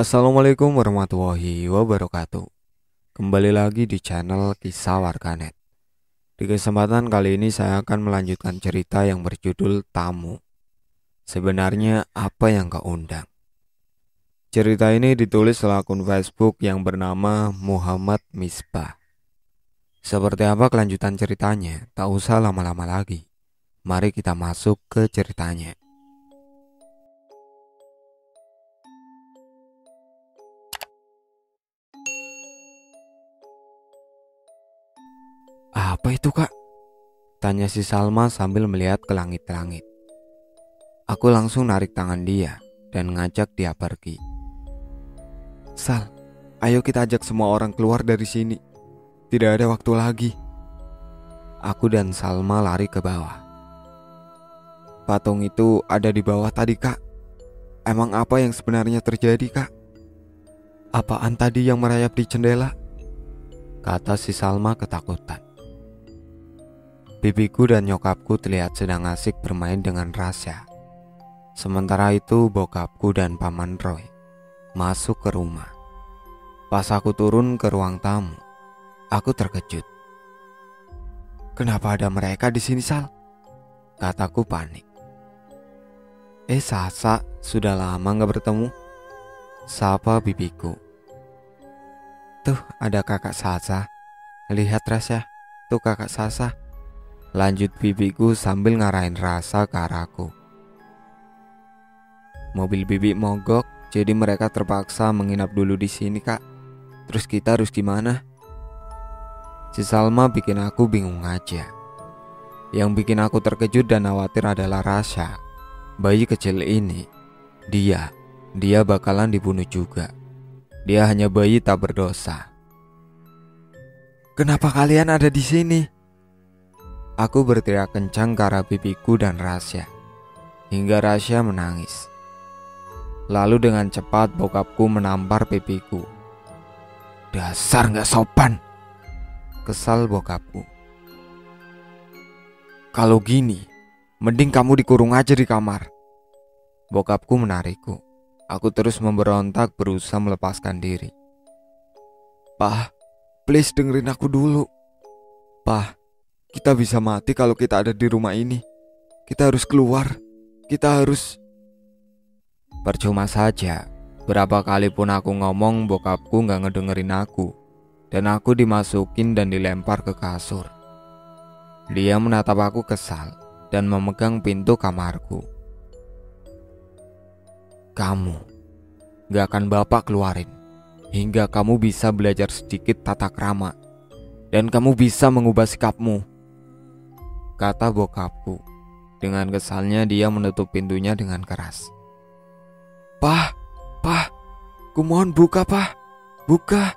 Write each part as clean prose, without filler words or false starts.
Assalamualaikum warahmatullahi wabarakatuh. Kembali lagi di channel Kisah Warganet. Di kesempatan kali ini saya akan melanjutkan cerita yang berjudul Tamu. Sebenarnya apa yang kau undang? Cerita ini ditulis oleh akun Facebook yang bernama Muhammad Misbah. Seperti apa kelanjutan ceritanya? Tak usah lama-lama lagi. Mari kita masuk ke ceritanya. Apa itu, Kak? Tanya si Salma sambil melihat ke langit-langit. Aku langsung narik tangan dia dan ngajak dia pergi. Sal, ayo kita ajak semua orang keluar dari sini. Tidak ada waktu lagi. Aku dan Salma lari ke bawah. Patung itu ada di bawah tadi, Kak. Emang apa yang sebenarnya terjadi, Kak? Apaan tadi yang merayap di jendela? Kata si Salma ketakutan. Bibiku dan nyokapku terlihat sedang asik bermain dengan Rasya. Sementara itu bokapku dan paman Roy masuk ke rumah. Pas aku turun ke ruang tamu, aku terkejut. Kenapa ada mereka di sini, Sal? Kataku panik. Sasa, sudah lama gak bertemu. Sapa bibiku. Tuh ada kakak Sasa. Lihat Rasya, tuh kakak Sasa. Lanjut bibiku sambil ngarahin Rasa ke arahku. Mobil bibi mogok, jadi mereka terpaksa menginap dulu di sini, Kak. Terus kita harus gimana? Si Salma bikin aku bingung aja. Yang bikin aku terkejut dan khawatir adalah Rasya. Bayi kecil ini, dia bakalan dibunuh juga. Dia hanya bayi tak berdosa. Kenapa kalian ada di sini? Aku berteriak kencang ke arah bibiku dan Rasya, hingga Rasya menangis. Lalu dengan cepat bokapku menampar pipiku. Dasar gak sopan, kesal bokapku. Kalau gini, mending kamu dikurung aja di kamar. Bokapku menarikku. Aku terus memberontak berusaha melepaskan diri. Pah, please dengerin aku dulu. Pah, kita bisa mati kalau kita ada di rumah ini. Kita harus keluar. Kita harus... Percuma saja. Berapa kali pun aku ngomong, bokapku gak ngedengerin aku. Dan aku dimasukin dan dilempar ke kasur. Dia menatap aku kesal dan memegang pintu kamarku. Kamu gak akan bapak keluarin hingga kamu bisa belajar sedikit tata krama. Dan kamu bisa mengubah sikapmu, kata bokapku. Dengan kesalnya dia menutup pintunya dengan keras. Pah, kumohon buka, Pah. Buka.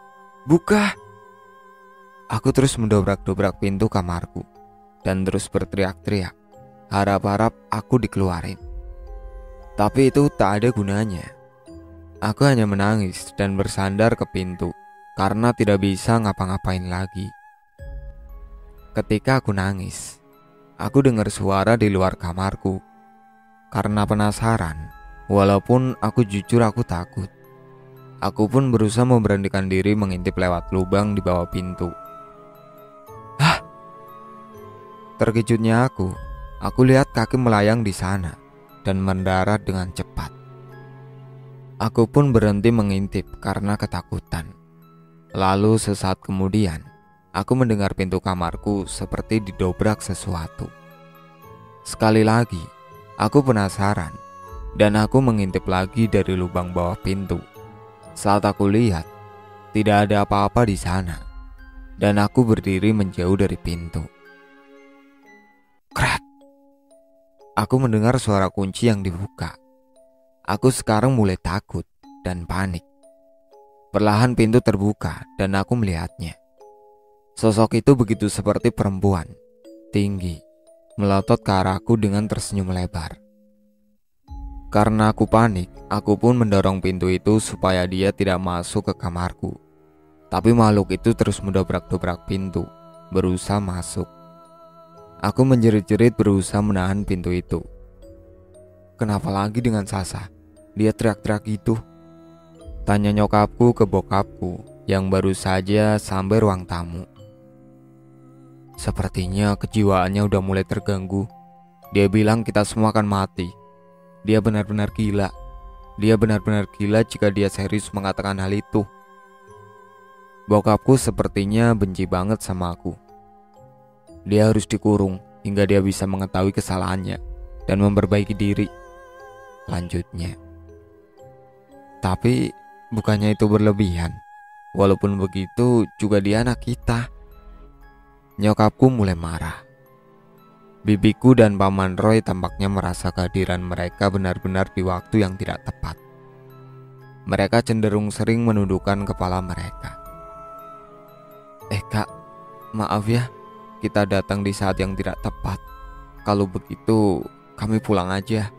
Aku terus mendobrak-dobrak pintu kamarku dan terus berteriak-teriak, harap-harap aku dikeluarin. Tapi itu tak ada gunanya. Aku hanya menangis dan bersandar ke pintu karena tidak bisa ngapa-ngapain lagi. Ketika aku nangis, aku dengar suara di luar kamarku. Karena penasaran, walaupun aku jujur aku takut, aku pun berusaha memberanikan diri mengintip lewat lubang di bawah pintu. Hah! Terkejutnya aku lihat kaki melayang di sana dan mendarat dengan cepat. Aku pun berhenti mengintip karena ketakutan. Lalu sesaat kemudian, aku mendengar pintu kamarku seperti didobrak sesuatu. Sekali lagi, aku penasaran dan aku mengintip lagi dari lubang bawah pintu. Saat aku lihat, tidak ada apa-apa di sana dan aku berdiri menjauh dari pintu. Krek! Aku mendengar suara kunci yang dibuka. Aku sekarang mulai takut dan panik. Perlahan pintu terbuka dan aku melihatnya. Sosok itu begitu seperti perempuan, tinggi, melotot ke arahku dengan tersenyum lebar. Karena aku panik, aku pun mendorong pintu itu supaya dia tidak masuk ke kamarku. Tapi makhluk itu terus mendobrak-dobrak pintu, berusaha masuk. Aku menjerit-jerit berusaha menahan pintu itu. Kenapa lagi dengan Sasa? Dia teriak-teriak gitu. Tanya nyokapku ke bokapku yang baru saja sampai ruang tamu. Sepertinya kejiwaannya udah mulai terganggu. Dia bilang kita semua akan mati. Dia benar-benar gila. Dia benar-benar gila jika dia serius mengatakan hal itu. Bokapku sepertinya benci banget sama aku. Dia harus dikurung hingga dia bisa mengetahui kesalahannya dan memperbaiki diri, lanjutnya. Tapi bukannya itu berlebihan. Walaupun begitu juga dia anak kita. Nyokapku mulai marah. Bibiku dan Paman Roy tampaknya merasa kehadiran mereka benar-benar di waktu yang tidak tepat. Mereka cenderung sering menundukkan kepala mereka. Kak, maaf ya, kita datang di saat yang tidak tepat. Kalau begitu, kami pulang aja,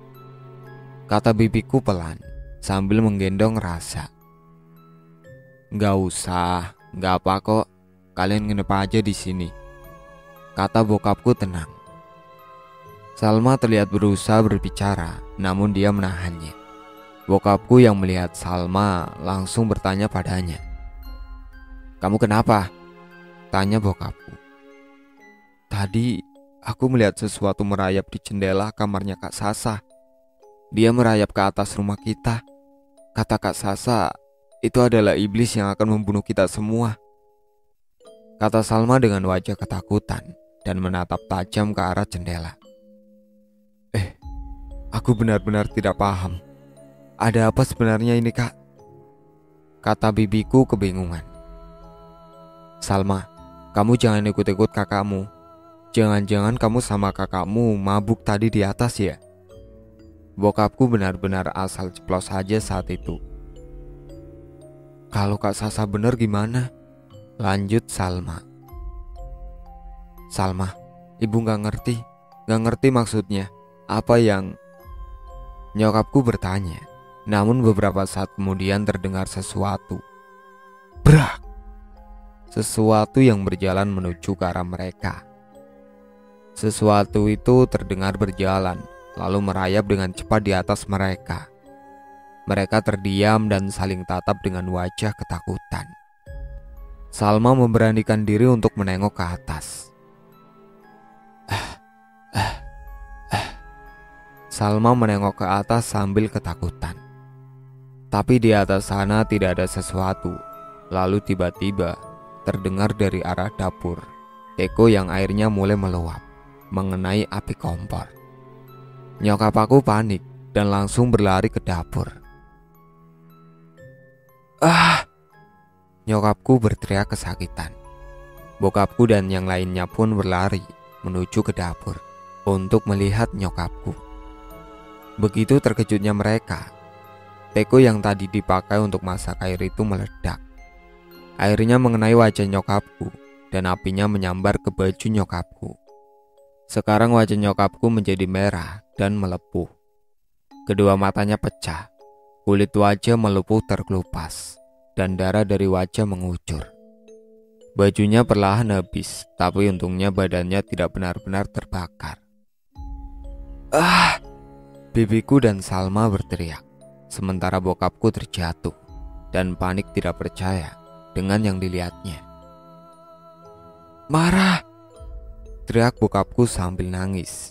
kata bibiku pelan sambil menggendong Rasa. Gak usah, gak apa kok. Kalian nginep aja di sini, kata bokapku tenang. Salma terlihat berusaha berbicara, namun dia menahannya. Bokapku yang melihat Salma langsung bertanya padanya. Kamu kenapa? Tanya bokapku. Tadi aku melihat sesuatu merayap di jendela kamarnya Kak Sasa. Dia merayap ke atas rumah kita. Kata Kak Sasa, itu adalah iblis yang akan membunuh kita semua, kata Salma dengan wajah ketakutan dan menatap tajam ke arah jendela. Aku benar-benar tidak paham. Ada apa sebenarnya ini, Kak? Kata bibiku kebingungan. Salma, kamu jangan ikut-ikut kakakmu. Jangan-jangan kamu sama kakakmu mabuk tadi di atas ya? Bokapku benar-benar asal ceplos saja saat itu. Kalau Kak Sasa benar gimana? Lanjut Salma. Salma, ibu gak ngerti maksudnya. Apa yang... Nyokapku bertanya. Namun beberapa saat kemudian terdengar sesuatu. Brak! Sesuatu yang berjalan menuju ke arah mereka. Sesuatu itu terdengar berjalan, lalu merayap dengan cepat di atas mereka. Mereka terdiam dan saling tatap dengan wajah ketakutan. Salma memberanikan diri untuk menengok ke atas. Salma menengok ke atas sambil ketakutan. Tapi di atas sana tidak ada sesuatu. Lalu tiba-tiba terdengar dari arah dapur teko yang airnya mulai meluap mengenai api kompor. Nyokap aku panik dan langsung berlari ke dapur. Nyokapku berteriak kesakitan. Bokapku dan yang lainnya pun berlari menuju ke dapur untuk melihat nyokapku. Begitu terkejutnya mereka, teko yang tadi dipakai untuk masak air itu meledak. Airnya mengenai wajah nyokapku dan apinya menyambar ke baju nyokapku. Sekarang wajah nyokapku menjadi merah dan melepuh. Kedua matanya pecah, kulit wajah melepuh terkelupas, dan darah dari wajah mengucur. Bajunya perlahan habis, tapi untungnya badannya tidak benar-benar terbakar. Bibiku dan Salma berteriak, sementara bokapku terjatuh dan panik tidak percaya dengan yang dilihatnya. Marah! Teriak bokapku sambil nangis.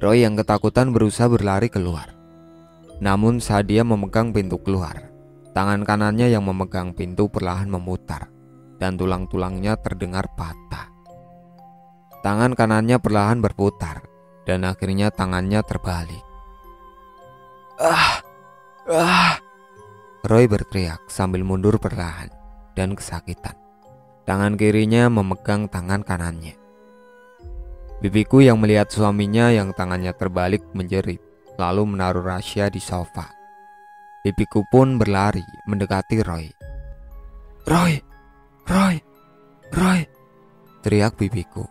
Roy yang ketakutan berusaha berlari keluar. Namun saat dia memegang pintu keluar, tangan kanannya yang memegang pintu perlahan memutar dan tulang-tulangnya terdengar patah. Tangan kanannya perlahan berputar dan akhirnya tangannya terbalik. Roy berteriak sambil mundur perlahan dan kesakitan. Tangan kirinya memegang tangan kanannya. Bibiku yang melihat suaminya yang tangannya terbalik menjerit, lalu menaruh Rasya di sofa. Bibiku pun berlari mendekati Roy. Roy, teriak bibiku.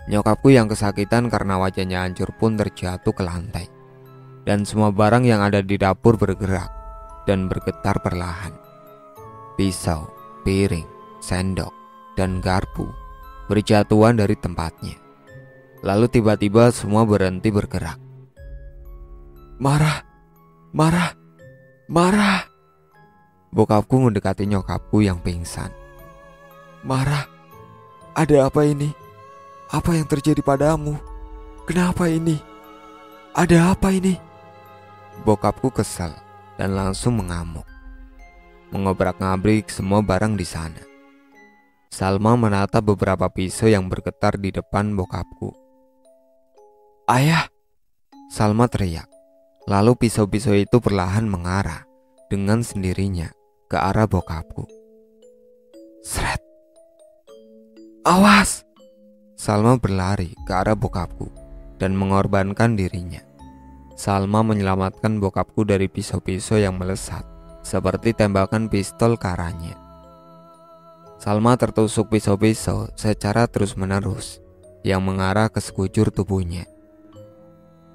Nyokapku yang kesakitan karena wajahnya hancur pun terjatuh ke lantai. Dan semua barang yang ada di dapur bergerak dan bergetar perlahan. Pisau, piring, sendok, dan garpu berjatuhan dari tempatnya. Lalu tiba-tiba semua berhenti bergerak. Marah! Bokapku mendekati nyokapku yang pingsan. "Marah, ada apa ini? Apa yang terjadi padamu? Kenapa ini? Ada apa ini?" Bokapku kesal dan langsung mengamuk, mengobrak-ngabrik semua barang di sana. Salma menatap beberapa pisau yang bergetar di depan bokapku. "Ayah!" Salma teriak. Lalu pisau-pisau itu perlahan mengarah dengan sendirinya ke arah bokapku. Sret! "Awas!" Salma berlari ke arah bokapku dan mengorbankan dirinya. Salma menyelamatkan bokapku dari pisau-pisau yang melesat seperti tembakan pistol ke arahnya. Salma tertusuk pisau-pisau secara terus-menerus yang mengarah ke sekujur tubuhnya.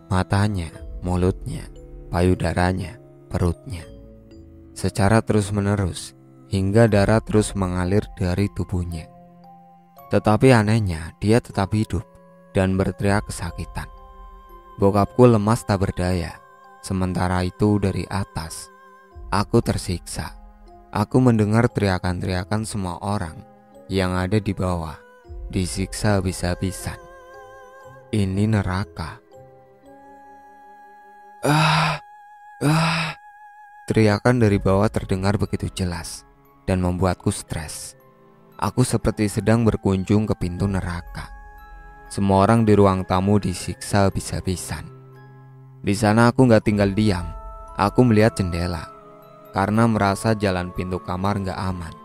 Matanya, mulutnya, payudaranya, perutnya. Secara terus-menerus hingga darah terus mengalir dari tubuhnya. Tetapi anehnya dia tetap hidup dan berteriak kesakitan. Bokapku lemas tak berdaya. Sementara itu dari atas, aku tersiksa. Aku mendengar teriakan-teriakan semua orang yang ada di bawah, disiksa habis-habisan. Ini neraka. Teriakan dari bawah terdengar begitu jelas dan membuatku stres. Aku seperti sedang berkunjung ke pintu neraka. Semua orang di ruang tamu disiksa habis-habisan. Di sana aku gak tinggal diam. Aku melihat jendela karena merasa jalan pintu kamar gak aman.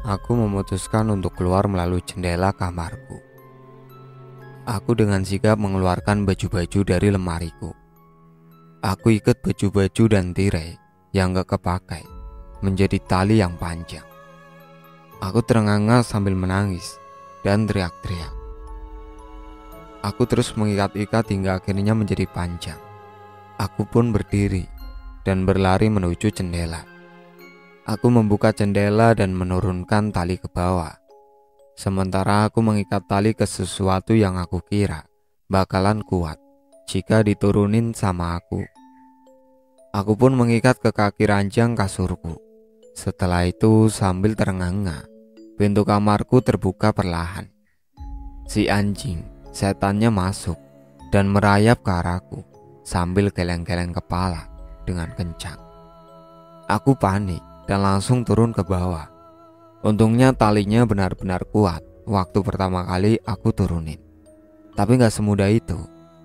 Aku memutuskan untuk keluar melalui jendela kamarku. Aku dengan sigap mengeluarkan baju-baju dari lemariku. Aku ikat baju-baju dan tirai yang gak kepakai menjadi tali yang panjang. Aku terengah-engah sambil menangis dan teriak-teriak. Aku terus mengikat-ikat hingga akhirnya menjadi panjang. Aku pun berdiri dan berlari menuju jendela. Aku membuka jendela dan menurunkan tali ke bawah. Sementara aku mengikat tali ke sesuatu yang aku kira bakalan kuat jika diturunin sama aku. Aku pun mengikat ke kaki ranjang kasurku. Setelah itu sambil terengah-engah, pintu kamarku terbuka perlahan. Si anjing, setannya masuk dan merayap ke arahku sambil geleng-geleng kepala dengan kencang. Aku panik dan langsung turun ke bawah. Untungnya talinya benar-benar kuat waktu pertama kali aku turunin. Tapi gak semudah itu.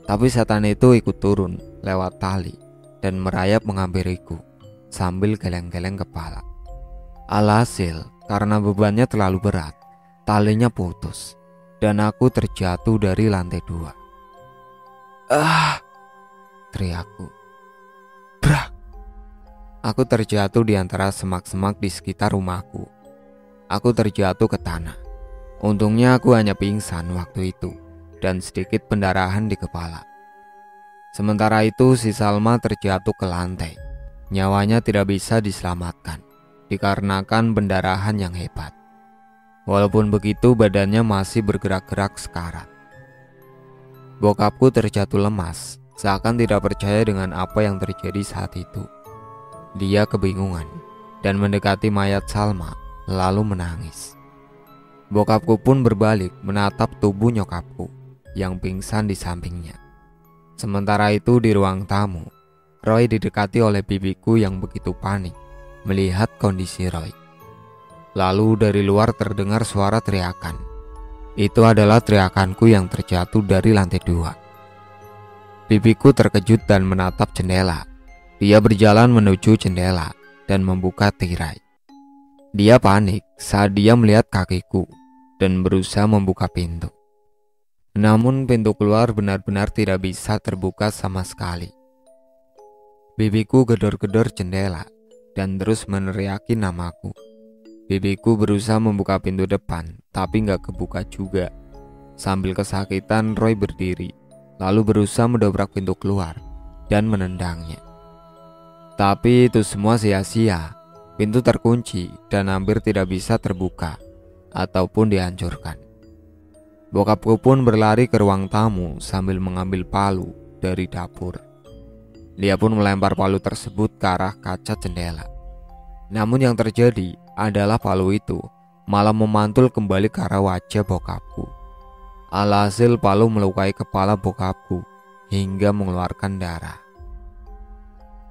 Tapi setan itu ikut turun lewat tali dan merayap menghampiriku sambil geleng-geleng kepala. Alhasil, karena bebannya terlalu berat, talinya putus dan aku terjatuh dari lantai 2. Teriakku. Brak! Aku terjatuh di antara semak-semak di sekitar rumahku. Aku terjatuh ke tanah. Untungnya aku hanya pingsan waktu itu dan sedikit pendarahan di kepala. Sementara itu si Salma terjatuh ke lantai. Nyawanya tidak bisa diselamatkan dikarenakan pendarahan yang hebat. Walaupun begitu badannya masih bergerak-gerak sekarat. Bokapku terjatuh lemas, seakan tidak percaya dengan apa yang terjadi saat itu. Dia kebingungan dan mendekati mayat Salma lalu menangis. Bokapku pun berbalik menatap tubuh nyokapku yang pingsan di sampingnya. Sementara itu di ruang tamu, Roy didekati oleh bibiku yang begitu panik melihat kondisi Roy. Lalu dari luar terdengar suara teriakan. Itu adalah teriakanku yang terjatuh dari lantai 2. Bibiku terkejut dan menatap jendela. Dia berjalan menuju jendela dan membuka tirai. Dia panik saat dia melihat kakiku dan berusaha membuka pintu. Namun pintu keluar benar-benar tidak bisa terbuka sama sekali. Bibiku gedor-gedor jendela dan terus meneriaki namaku. Bibiku berusaha membuka pintu depan, tapi gak kebuka juga. Sambil kesakitan, Roy berdiri, lalu berusaha mendobrak pintu keluar dan menendangnya. Tapi itu semua sia-sia. Pintu terkunci dan hampir tidak bisa terbuka ataupun dihancurkan. Bokapku pun berlari ke ruang tamu sambil mengambil palu dari dapur. Dia pun melempar palu tersebut ke arah kaca jendela. Namun yang terjadi adalah palu itu malah memantul kembali ke arah wajah bokapku. Alhasil palu melukai kepala bokapku hingga mengeluarkan darah.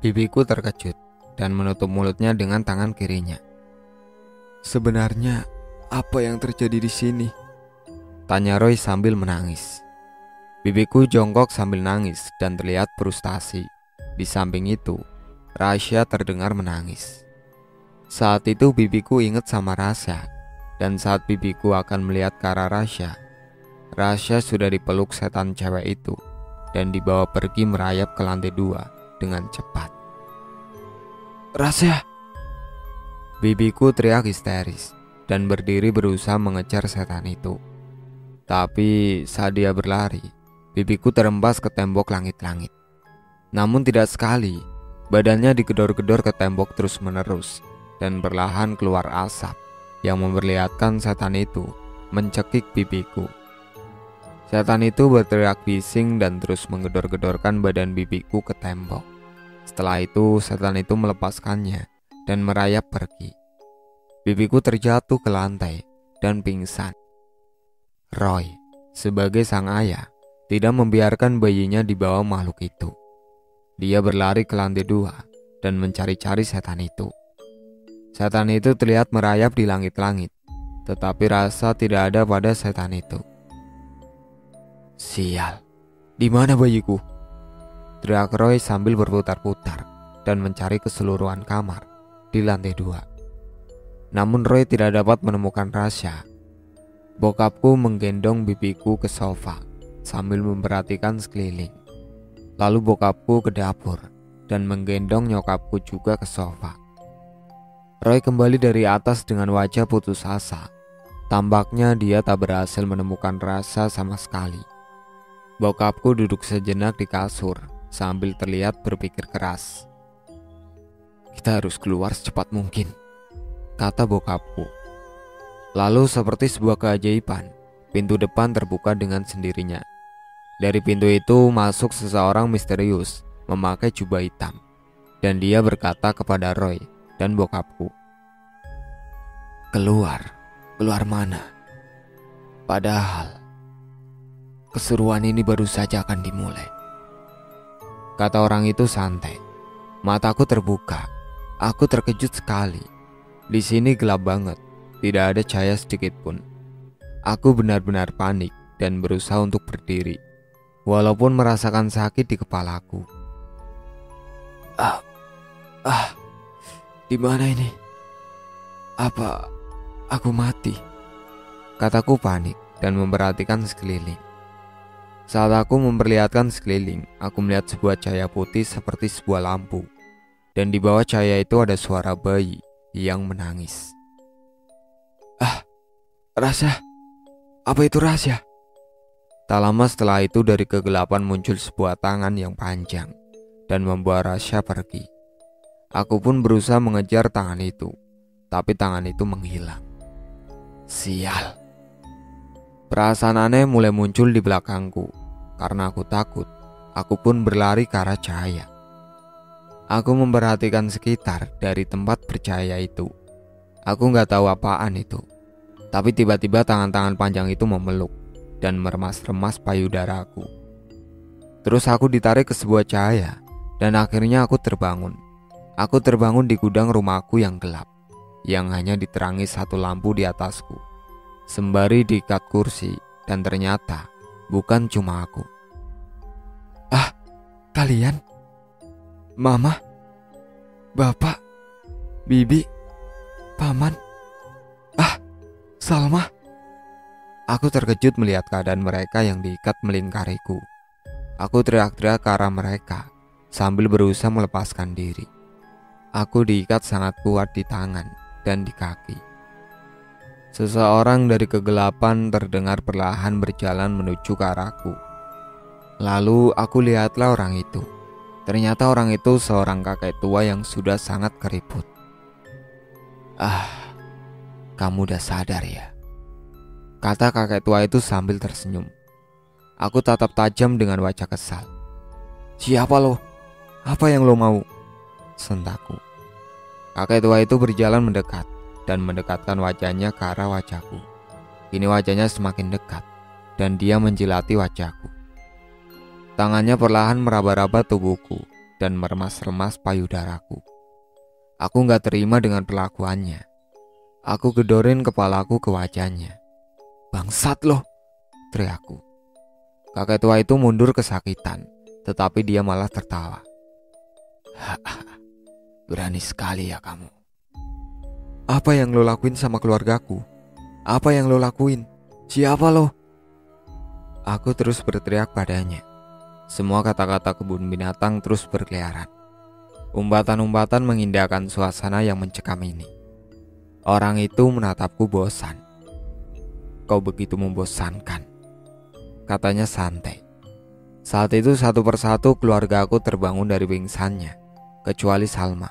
Bibiku terkejut dan menutup mulutnya dengan tangan kirinya. "Sebenarnya apa yang terjadi di sini?" tanya Roy sambil menangis. Bibiku jongkok sambil nangis dan terlihat frustasi. Di samping itu, Rasya terdengar menangis. Saat itu bibiku ingat sama Rasya, dan saat bibiku akan melihat ke arah Rasya, Rasya sudah dipeluk setan cewek itu dan dibawa pergi merayap ke lantai 2 dengan cepat. "Rasya!" Bibiku teriak histeris dan berdiri berusaha mengejar setan itu. Tapi saat dia berlari, bibiku terembas ke tembok langit-langit. Namun tidak sekali, badannya digedor-gedor ke tembok terus-menerus dan perlahan keluar asap yang memperlihatkan setan itu mencekik bibiku. Setan itu berteriak bising dan terus menggedor-gedorkan badan bibiku ke tembok. Setelah itu setan itu melepaskannya dan merayap pergi. Bibiku terjatuh ke lantai dan pingsan. Roy, sebagai sang ayah, tidak membiarkan bayinya dibawa makhluk itu. Dia berlari ke lantai 2 dan mencari-cari setan itu. Setan itu terlihat merayap di langit-langit, tetapi rasa tidak ada pada setan itu. "Sial, di mana bayiku?" teriak Roy sambil berputar-putar dan mencari keseluruhan kamar di lantai 2. Namun Roy tidak dapat menemukan Rasya. Bokapku menggendong bibiku ke sofa sambil memperhatikan sekeliling. Lalu bokapku ke dapur dan menggendong nyokapku juga ke sofa. Roy kembali dari atas dengan wajah putus asa. Tampaknya dia tak berhasil menemukan Rasya sama sekali. Bokapku duduk sejenak di kasur sambil terlihat berpikir keras. "Kita harus keluar secepat mungkin," kata bokapku. Lalu seperti sebuah keajaiban, pintu depan terbuka dengan sendirinya. Dari pintu itu masuk seseorang misterius memakai jubah hitam, dan dia berkata kepada Roy dan bokapku, Keluar mana? Padahal keseruan ini baru saja akan dimulai," kata orang itu santai. Mataku terbuka, aku terkejut sekali. Di sini gelap banget, tidak ada cahaya sedikit pun. Aku benar-benar panik dan berusaha untuk berdiri, walaupun merasakan sakit di kepalaku. Di mana ini? Apa aku mati?" kataku panik dan memperhatikan sekeliling. Saat aku memperlihatkan sekeliling, aku melihat sebuah cahaya putih seperti sebuah lampu, dan di bawah cahaya itu ada suara bayi yang menangis. Rasya, apa itu Rasya?" Tak lama setelah itu dari kegelapan muncul sebuah tangan yang panjang dan membawa Rasya pergi. Aku pun berusaha mengejar tangan itu, tapi tangan itu menghilang. Sial. Perasaan aneh mulai muncul di belakangku. Karena aku takut, aku pun berlari ke arah cahaya. Aku memperhatikan sekitar dari tempat bercahaya itu. Aku gak tahu apaan itu, tapi tiba-tiba tangan-tangan panjang itu memeluk dan meremas-remas payudaraku. Terus aku ditarik ke sebuah cahaya, dan akhirnya aku terbangun. Aku terbangun di gudang rumahku yang gelap, yang hanya diterangi satu lampu di atasku. Sembari diikat kursi, dan ternyata bukan cuma aku. Kalian? Mama? Bapak? Bibi? Paman? Salma? Aku terkejut melihat keadaan mereka yang diikat melingkariku. Aku teriak-teriak ke arah mereka sambil berusaha melepaskan diri. Aku diikat sangat kuat di tangan dan di kaki. Seseorang dari kegelapan terdengar perlahan berjalan menuju ke arahku. Lalu aku lihatlah orang itu. Ternyata orang itu seorang kakek tua yang sudah sangat keriput. Kamu udah sadar ya?" kata kakek tua itu sambil tersenyum. Aku tatap tajam dengan wajah kesal. "Siapa lo? Apa yang lo mau?" sentakku. Kakek tua itu berjalan mendekat dan mendekatkan wajahnya ke arah wajahku. Kini wajahnya semakin dekat dan dia menjilati wajahku. Tangannya perlahan meraba-raba tubuhku dan meremas-remas payudaraku. Aku gak terima dengan perlakuannya. Aku gedorin kepalaku ke wajahnya. "Bangsat loh!" teriakku. Kakek tua itu mundur kesakitan, tetapi dia malah tertawa. "Berani sekali ya kamu. Apa yang lo lakuin sama keluargaku? Apa yang lo lakuin? Siapa lo?" Aku terus berteriak padanya. Semua kata-kata kebun binatang terus berkeliaran. Umbatan-umbatan mengindahkan suasana yang mencekam ini. Orang itu menatapku bosan. "Kau begitu membosankan," katanya santai. Saat itu satu persatu keluarga aku terbangun dari pingsannya, kecuali Salma.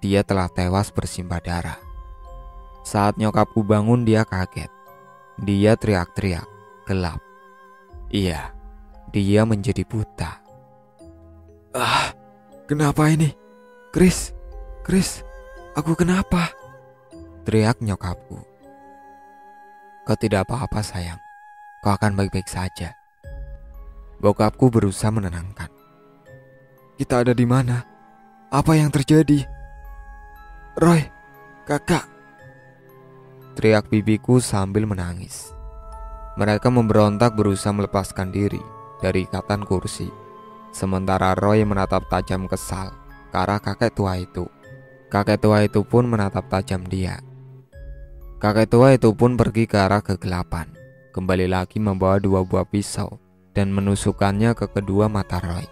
Dia telah tewas bersimbah darah. Saat nyokapku bangun dia kaget. Dia teriak-teriak, gelap. Iya, dia menjadi buta. Kenapa ini? Chris, aku kenapa?" teriak nyokapku. "Kau tidak apa-apa sayang, kau akan baik-baik saja." Bokapku berusaha menenangkan. "Kita ada di mana? Apa yang terjadi?" "Roy, kakak," teriak bibiku sambil menangis. Mereka memberontak berusaha melepaskan diri dari ikatan kursi. Sementara Roy menatap tajam kesal ke arah kakek tua itu. Kakek tua itu pun menatap tajam dia. Kakek tua itu pun pergi ke arah kegelapan, kembali lagi membawa 2 buah pisau dan menusukkannya ke kedua mata Roy.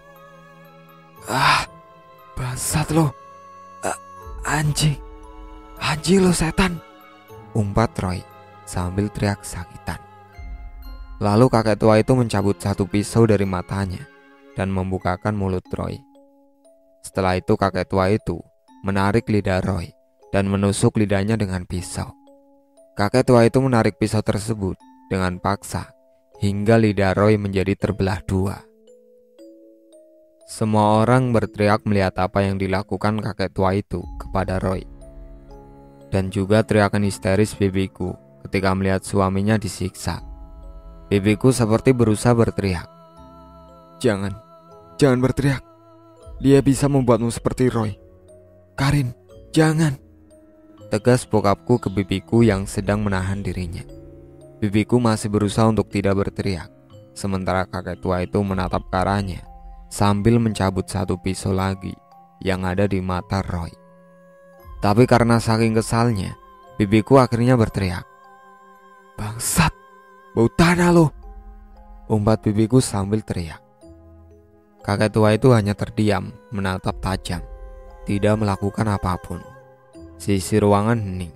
Bangsat lo, anjing lo setan," umpat Roy sambil teriak kesakitan. Lalu kakek tua itu mencabut 1 pisau dari matanya dan membukakan mulut Roy. Setelah itu kakek tua itu menarik lidah Roy dan menusuk lidahnya dengan pisau. Kakek tua itu menarik pisau tersebut dengan paksa hingga lidah Roy menjadi terbelah 2. Semua orang berteriak melihat apa yang dilakukan kakek tua itu kepada Roy. Dan juga teriakan histeris bibiku ketika melihat suaminya disiksa. Bibiku seperti berusaha berteriak. Jangan berteriak. Dia bisa membuatmu seperti Roy. Karin, jangan," tegas bokapku ke bibiku yang sedang menahan dirinya. Bibiku masih berusaha untuk tidak berteriak, sementara kakek tua itu menatap ke arahnya sambil mencabut 1 pisau lagi yang ada di mata Roy. Tapi karena saking kesalnya, bibiku akhirnya berteriak, "Bangsat, bau tanah lo," umpat bibiku sambil teriak. Kakek tua itu hanya terdiam, menatap tajam, tidak melakukan apapun. Sisi ruangan hening.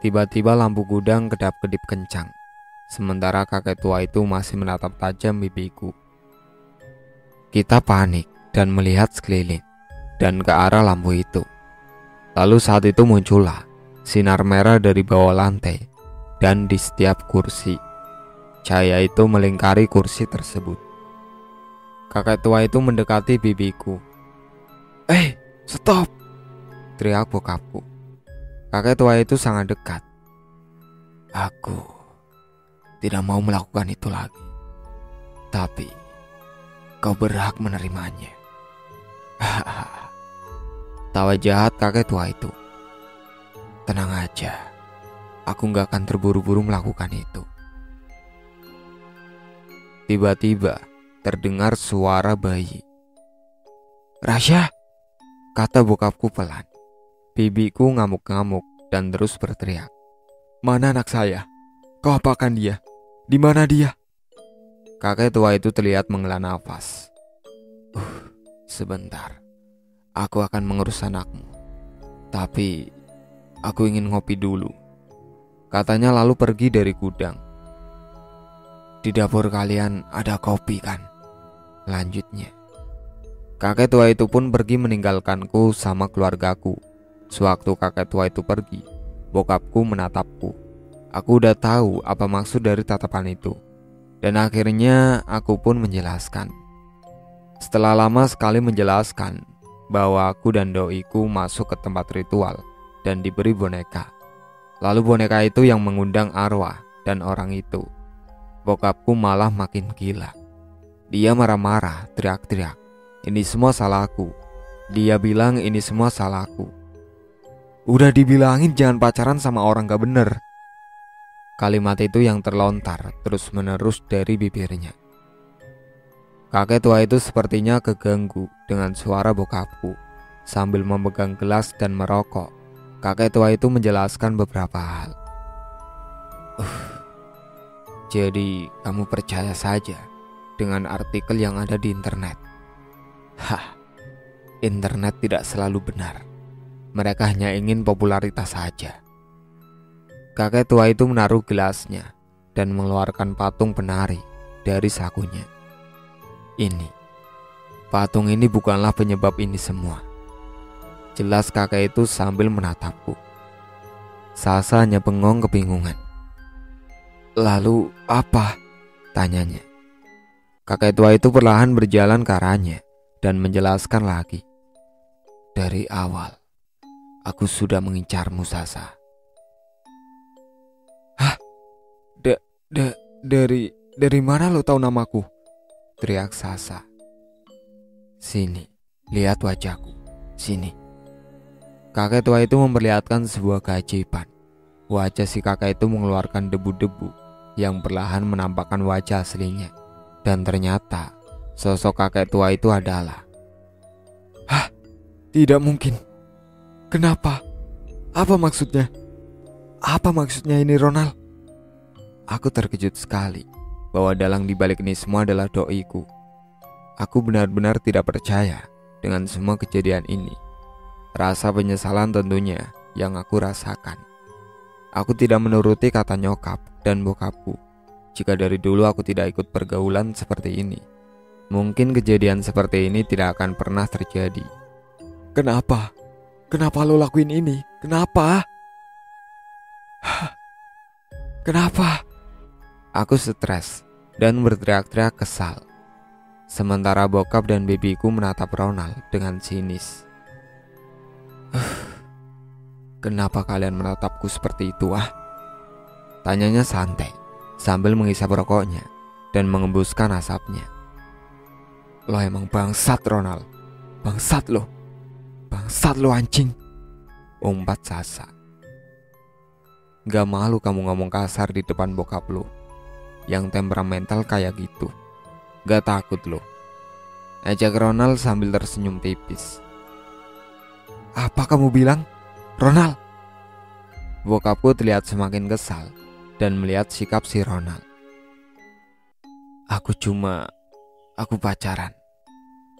Tiba-tiba lampu gudang kedap-kedip kencang, sementara kakek tua itu masih menatap tajam bibiku. Kita panik dan melihat sekeliling dan ke arah lampu itu. Lalu saat itu muncullah sinar merah dari bawah lantai dan di setiap kursi. Cahaya itu melingkari kursi tersebut. Kakek tua itu mendekati bibiku. Stop!" teriak bokapku. Kakek tua itu sangat dekat. "Aku tidak mau melakukan itu lagi. Tapi kau berhak menerimanya." Tawa jahat kakek tua itu. "Tenang aja, aku gak akan terburu-buru melakukan itu." Tiba-tiba terdengar suara bayi. "Rasya," kata bokapku pelan. Bibiku ngamuk-ngamuk dan terus berteriak, "Mana anak saya? Kau apakan dia? Di mana dia?" Kakek tua itu terlihat menghela nafas. Sebentar, aku akan mengurus anakmu. Tapi aku ingin ngopi dulu," katanya lalu pergi dari gudang. "Di dapur kalian ada kopi kan?" lanjutnya. Kakek tua itu pun pergi meninggalkanku sama keluargaku. Sewaktu kakek tua itu pergi, bokapku menatapku. Aku udah tahu apa maksud dari tatapan itu. Dan akhirnya aku pun menjelaskan. Setelah lama sekali menjelaskan, bahwa aku dan doiku masuk ke tempat ritual dan diberi boneka. Lalu boneka itu yang mengundang arwah dan orang itu. Bokapku malah makin gila. Dia marah-marah, teriak-teriak, "Ini semua salahku." Dia bilang ini semua salahku. Udah dibilangin jangan pacaran sama orang gak bener. Kalimat itu yang terlontar terus-menerus dari bibirnya. Kakek tua itu sepertinya keganggu dengan suara bokapku. Sambil memegang gelas dan merokok, kakek tua itu menjelaskan beberapa hal. Jadi kamu percaya saja dengan artikel yang ada di internet? Hah, internet tidak selalu benar. Mereka hanya ingin popularitas saja. Kakek tua itu menaruh gelasnya dan mengeluarkan patung penari dari sakunya. Ini, patung ini bukanlah penyebab ini semua. Jelas kakek itu sambil menatapku. Sasa hanya bengong kebingungan. Lalu apa? Tanyanya. Kakek tua itu perlahan berjalan ke arahnya dan menjelaskan lagi. Dari awal, aku sudah mengincarmu, Sasa. Hah? Dari mana lo tahu namaku? Teriak Sasa. Sini, lihat wajahku. Sini. Kakek tua itu memperlihatkan sebuah keajaiban. Wajah si kakek itu mengeluarkan debu-debu yang perlahan menampakkan wajah aslinya. Dan ternyata sosok kakek tua itu adalah... Hah? Tidak mungkin. Kenapa? Apa maksudnya? Apa maksudnya ini, Ronald? Aku terkejut sekali bahwa dalang dibalik ini semua adalah doiku. Aku benar-benar tidak percaya dengan semua kejadian ini. Rasa penyesalan tentunya yang aku rasakan. Aku tidak menuruti kata nyokap dan bokapku. Jika dari dulu aku tidak ikut pergaulan seperti ini, mungkin kejadian seperti ini tidak akan pernah terjadi. Kenapa? Kenapa lo lakuin ini? Kenapa? Kenapa? Aku stres dan berteriak-teriak kesal. Sementara bokap dan bibiku menatap Ronald dengan sinis. Kenapa kalian menatapku seperti itu, ah? Tanyanya santai sambil menghisap rokoknya dan mengembuskan asapnya. Lo emang bangsat, Ronald. Bangsat lo. Bangsat lo, anjing. Umpat Sasa. Gak malu kamu ngomong kasar di depan bokap lo yang temperamental kayak gitu? Gak takut lo? Ajak Ronald sambil tersenyum tipis. Apa kamu bilang, Ronald? Bokapku terlihat semakin kesal dan melihat sikap si Ronald. Aku pacaran.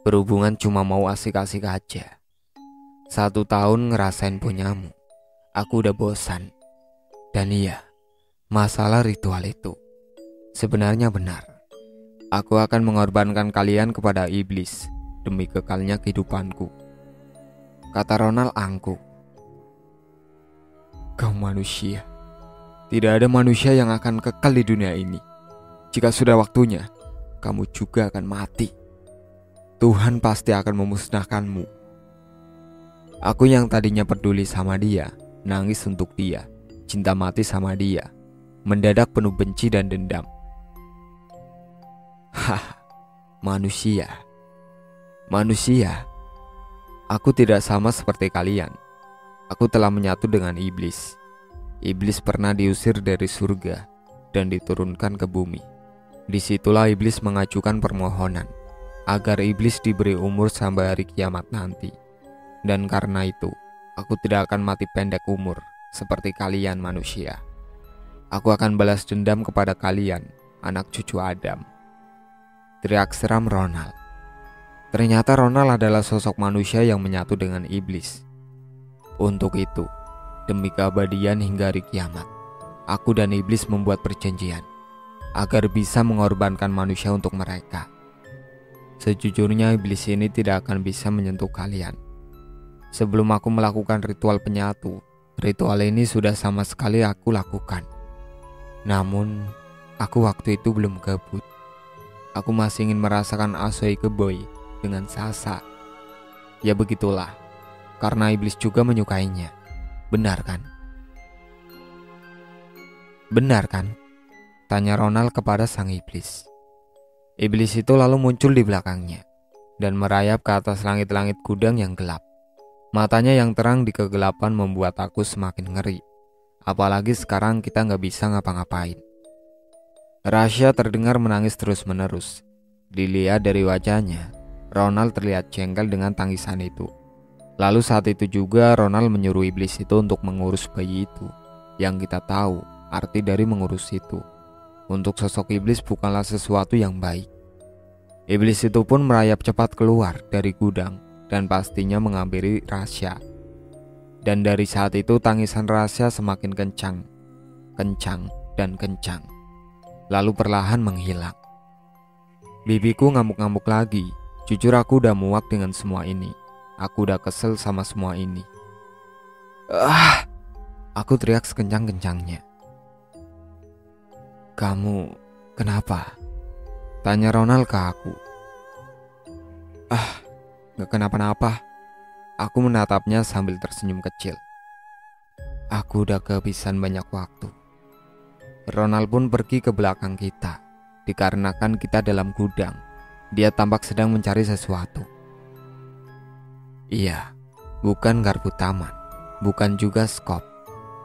Berhubungan cuma mau asik-asik aja. 1 tahun ngerasain punyamu. Aku udah bosan. Dan iya, masalah ritual itu sebenarnya benar. Aku akan mengorbankan kalian kepada iblis demi kekalnya kehidupanku, kata Ronald angkuh. Kau manusia. Tidak ada manusia yang akan kekal di dunia ini. Jika sudah waktunya, kamu juga akan mati. Tuhan pasti akan memusnahkanmu. Aku yang tadinya peduli sama dia, nangis untuk dia, cinta mati sama dia, mendadak penuh benci dan dendam. Hah, manusia. Aku tidak sama seperti kalian. Aku telah menyatu dengan iblis. Iblis pernah diusir dari surga dan diturunkan ke bumi. Disitulah iblis mengajukan permohonan agar iblis diberi umur sampai hari kiamat nanti. Dan karena itu, aku tidak akan mati pendek umur seperti kalian manusia. Aku akan balas dendam kepada kalian, anak cucu Adam. Teriak seram Ronald. Ternyata Ronald adalah sosok manusia yang menyatu dengan iblis. Untuk itu, demi keabadian hingga hari kiamat, aku dan iblis membuat perjanjian agar bisa mengorbankan manusia untuk mereka. Sejujurnya iblis ini tidak akan bisa menyentuh kalian. Sebelum aku melakukan ritual penyatu, ritual ini sudah sama sekali aku lakukan. Namun, aku waktu itu belum gabut. Aku masih ingin merasakan asoy keboy dengan Sasa. Ya begitulah, karena iblis juga menyukainya. Benar kan? Benar kan? Tanya Ronald kepada sang iblis. Iblis itu lalu muncul di belakangnya dan merayap ke atas langit-langit gudang yang gelap. Matanya yang terang di kegelapan membuat aku semakin ngeri. Apalagi sekarang kita nggak bisa ngapa-ngapain. Rasya terdengar menangis terus-menerus. Dilihat dari wajahnya, Ronald terlihat jengkel dengan tangisan itu. Lalu saat itu juga Ronald menyuruh iblis itu untuk mengurus bayi itu. Yang kita tahu arti dari mengurus itu. Untuk sosok iblis bukanlah sesuatu yang baik. Iblis itu pun merayap cepat keluar dari gudang dan pastinya menghampiri Rasya. Dan dari saat itu tangisan Rasya semakin kencang, dan kencang. Lalu perlahan menghilang. Bibiku ngamuk-ngamuk lagi. Jujur aku udah muak dengan semua ini. Aku udah kesel sama semua ini. Aku teriak sekencang-kencangnya. Kamu kenapa? Tanya Ronald ke aku. Gak kenapa-napa. Aku menatapnya sambil tersenyum kecil. Aku udah kehabisan banyak waktu. Ronald pun pergi ke belakang kita. Dikarenakan kita dalam gudang, dia tampak sedang mencari sesuatu. Iya, bukan garpu taman, bukan juga skop,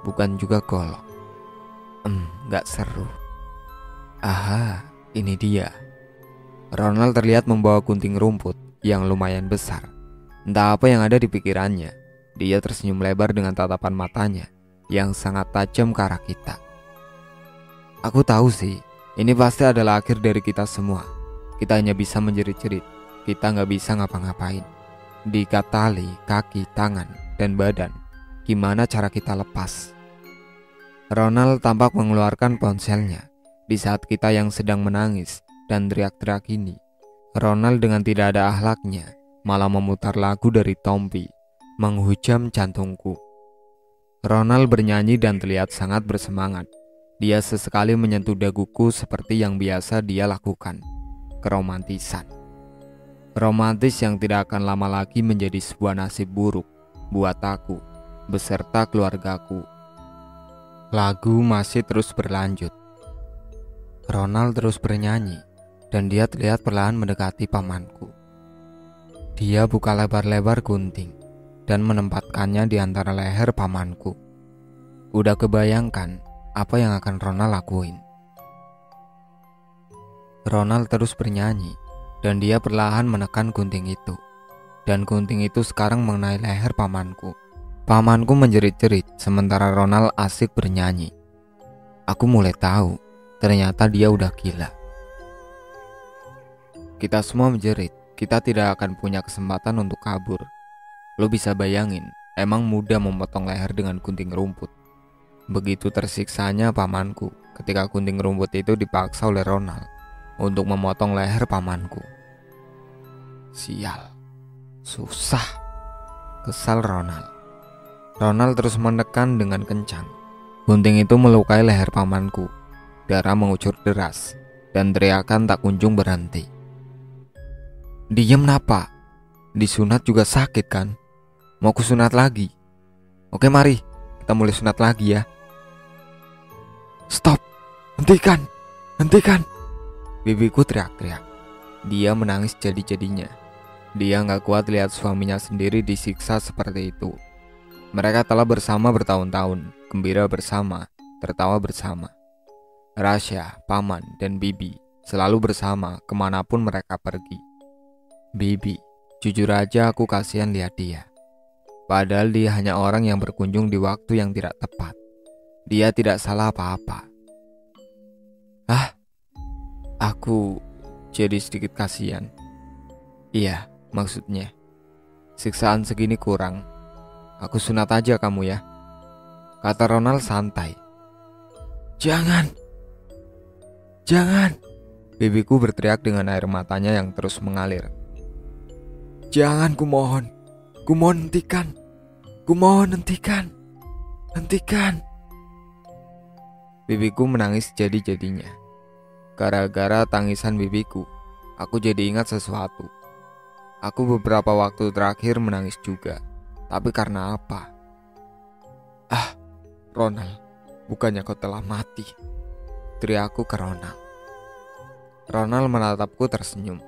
bukan juga golok. Gak seru. Aha, ini dia. Ronald terlihat membawa gunting rumput yang lumayan besar. Entah apa yang ada di pikirannya. Dia tersenyum lebar dengan tatapan matanya yang sangat tajam ke arah kita. Aku tahu sih, ini pasti adalah akhir dari kita semua. Kita hanya bisa menjerit-jerit. Kita gak bisa ngapa-ngapain. Diikat tali, kaki, tangan, dan badan. Gimana cara kita lepas? Ronald tampak mengeluarkan ponselnya. Di saat kita yang sedang menangis dan teriak-teriak ini, Ronald dengan tidak ada akhlaknya malah memutar lagu dari Tompi, menghujam jantungku. Ronald bernyanyi dan terlihat sangat bersemangat. Dia sesekali menyentuh daguku seperti yang biasa dia lakukan. Keromantisan. Romantis yang tidak akan lama lagi menjadi sebuah nasib buruk buat aku beserta keluargaku. Lagu masih terus berlanjut. Ronald terus bernyanyi dan dia terlihat perlahan mendekati pamanku. Dia buka lebar-lebar gunting dan menempatkannya di antara leher pamanku. Udah kebayangkan apa yang akan Ronald lakuin. Ronald terus bernyanyi dan dia perlahan menekan gunting itu. Dan gunting itu sekarang mengenai leher pamanku. Pamanku menjerit-jerit sementara Ronald asik bernyanyi. Aku mulai tahu, ternyata dia udah gila. Kita semua menjerit, kita tidak akan punya kesempatan untuk kabur. Lo bisa bayangin, emang mudah memotong leher dengan gunting rumput. Begitu tersiksanya pamanku ketika gunting rumput itu dipaksa oleh Ronald untuk memotong leher pamanku. Sial, susah, kesal Ronald. Ronald terus menekan dengan kencang. Gunting itu melukai leher pamanku. Darah mengucur deras dan teriakan tak kunjung berhenti. Diem napa? Disunat juga sakit kan? Mau kusunat lagi? Oke mari, kita mulai sunat lagi ya. Stop, hentikan, hentikan. Bibiku teriak-teriak. Dia menangis jadi-jadinya. Dia gak kuat lihat suaminya sendiri disiksa seperti itu. Mereka telah bersama bertahun-tahun, gembira bersama, tertawa bersama. Rasya, Paman, dan Bibi selalu bersama kemanapun mereka pergi. Bibi, jujur aja aku kasihan lihat dia. Padahal dia hanya orang yang berkunjung di waktu yang tidak tepat. Dia tidak salah apa-apa. Aku jadi sedikit kasihan. Iya, maksudnya siksaan segini kurang. Aku sunat aja kamu ya, kata Ronald santai. Jangan, jangan. Bibiku berteriak dengan air matanya yang terus mengalir. Jangan, kumohon hentikan. Kumohon hentikan. Hentikan. Bibiku menangis jadi-jadinya. Gara-gara tangisan bibiku, aku jadi ingat sesuatu. Aku beberapa waktu terakhir menangis juga. Tapi karena apa? Ah, Ronald, bukannya kau telah mati? Teriakku ke Ronald. Ronald menatapku tersenyum.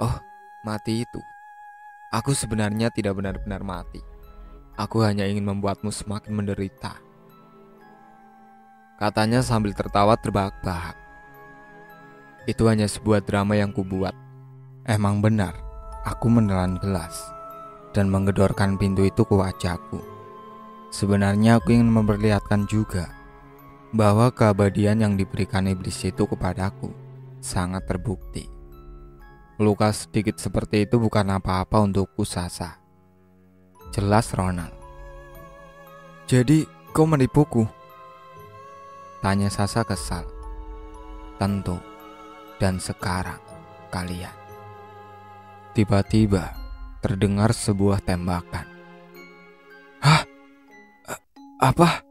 Oh, mati itu. Aku sebenarnya tidak benar-benar mati. Aku hanya ingin membuatmu semakin menderita, katanya sambil tertawa terbahak-bahak. Itu hanya sebuah drama yang kubuat. Emang benar, aku menelan gelas dan menggedorkan pintu itu ke wajahku. Sebenarnya aku ingin memperlihatkan juga bahwa keabadian yang diberikan iblis itu kepadaku sangat terbukti. Luka sedikit seperti itu bukan apa-apa untukku, Sasa. Jelas, Ronald. Jadi kau menipuku? Tanya Sasa kesal. Tentu. Dan sekarang kalian. Tiba-tiba terdengar sebuah tembakan. Hah? Apa?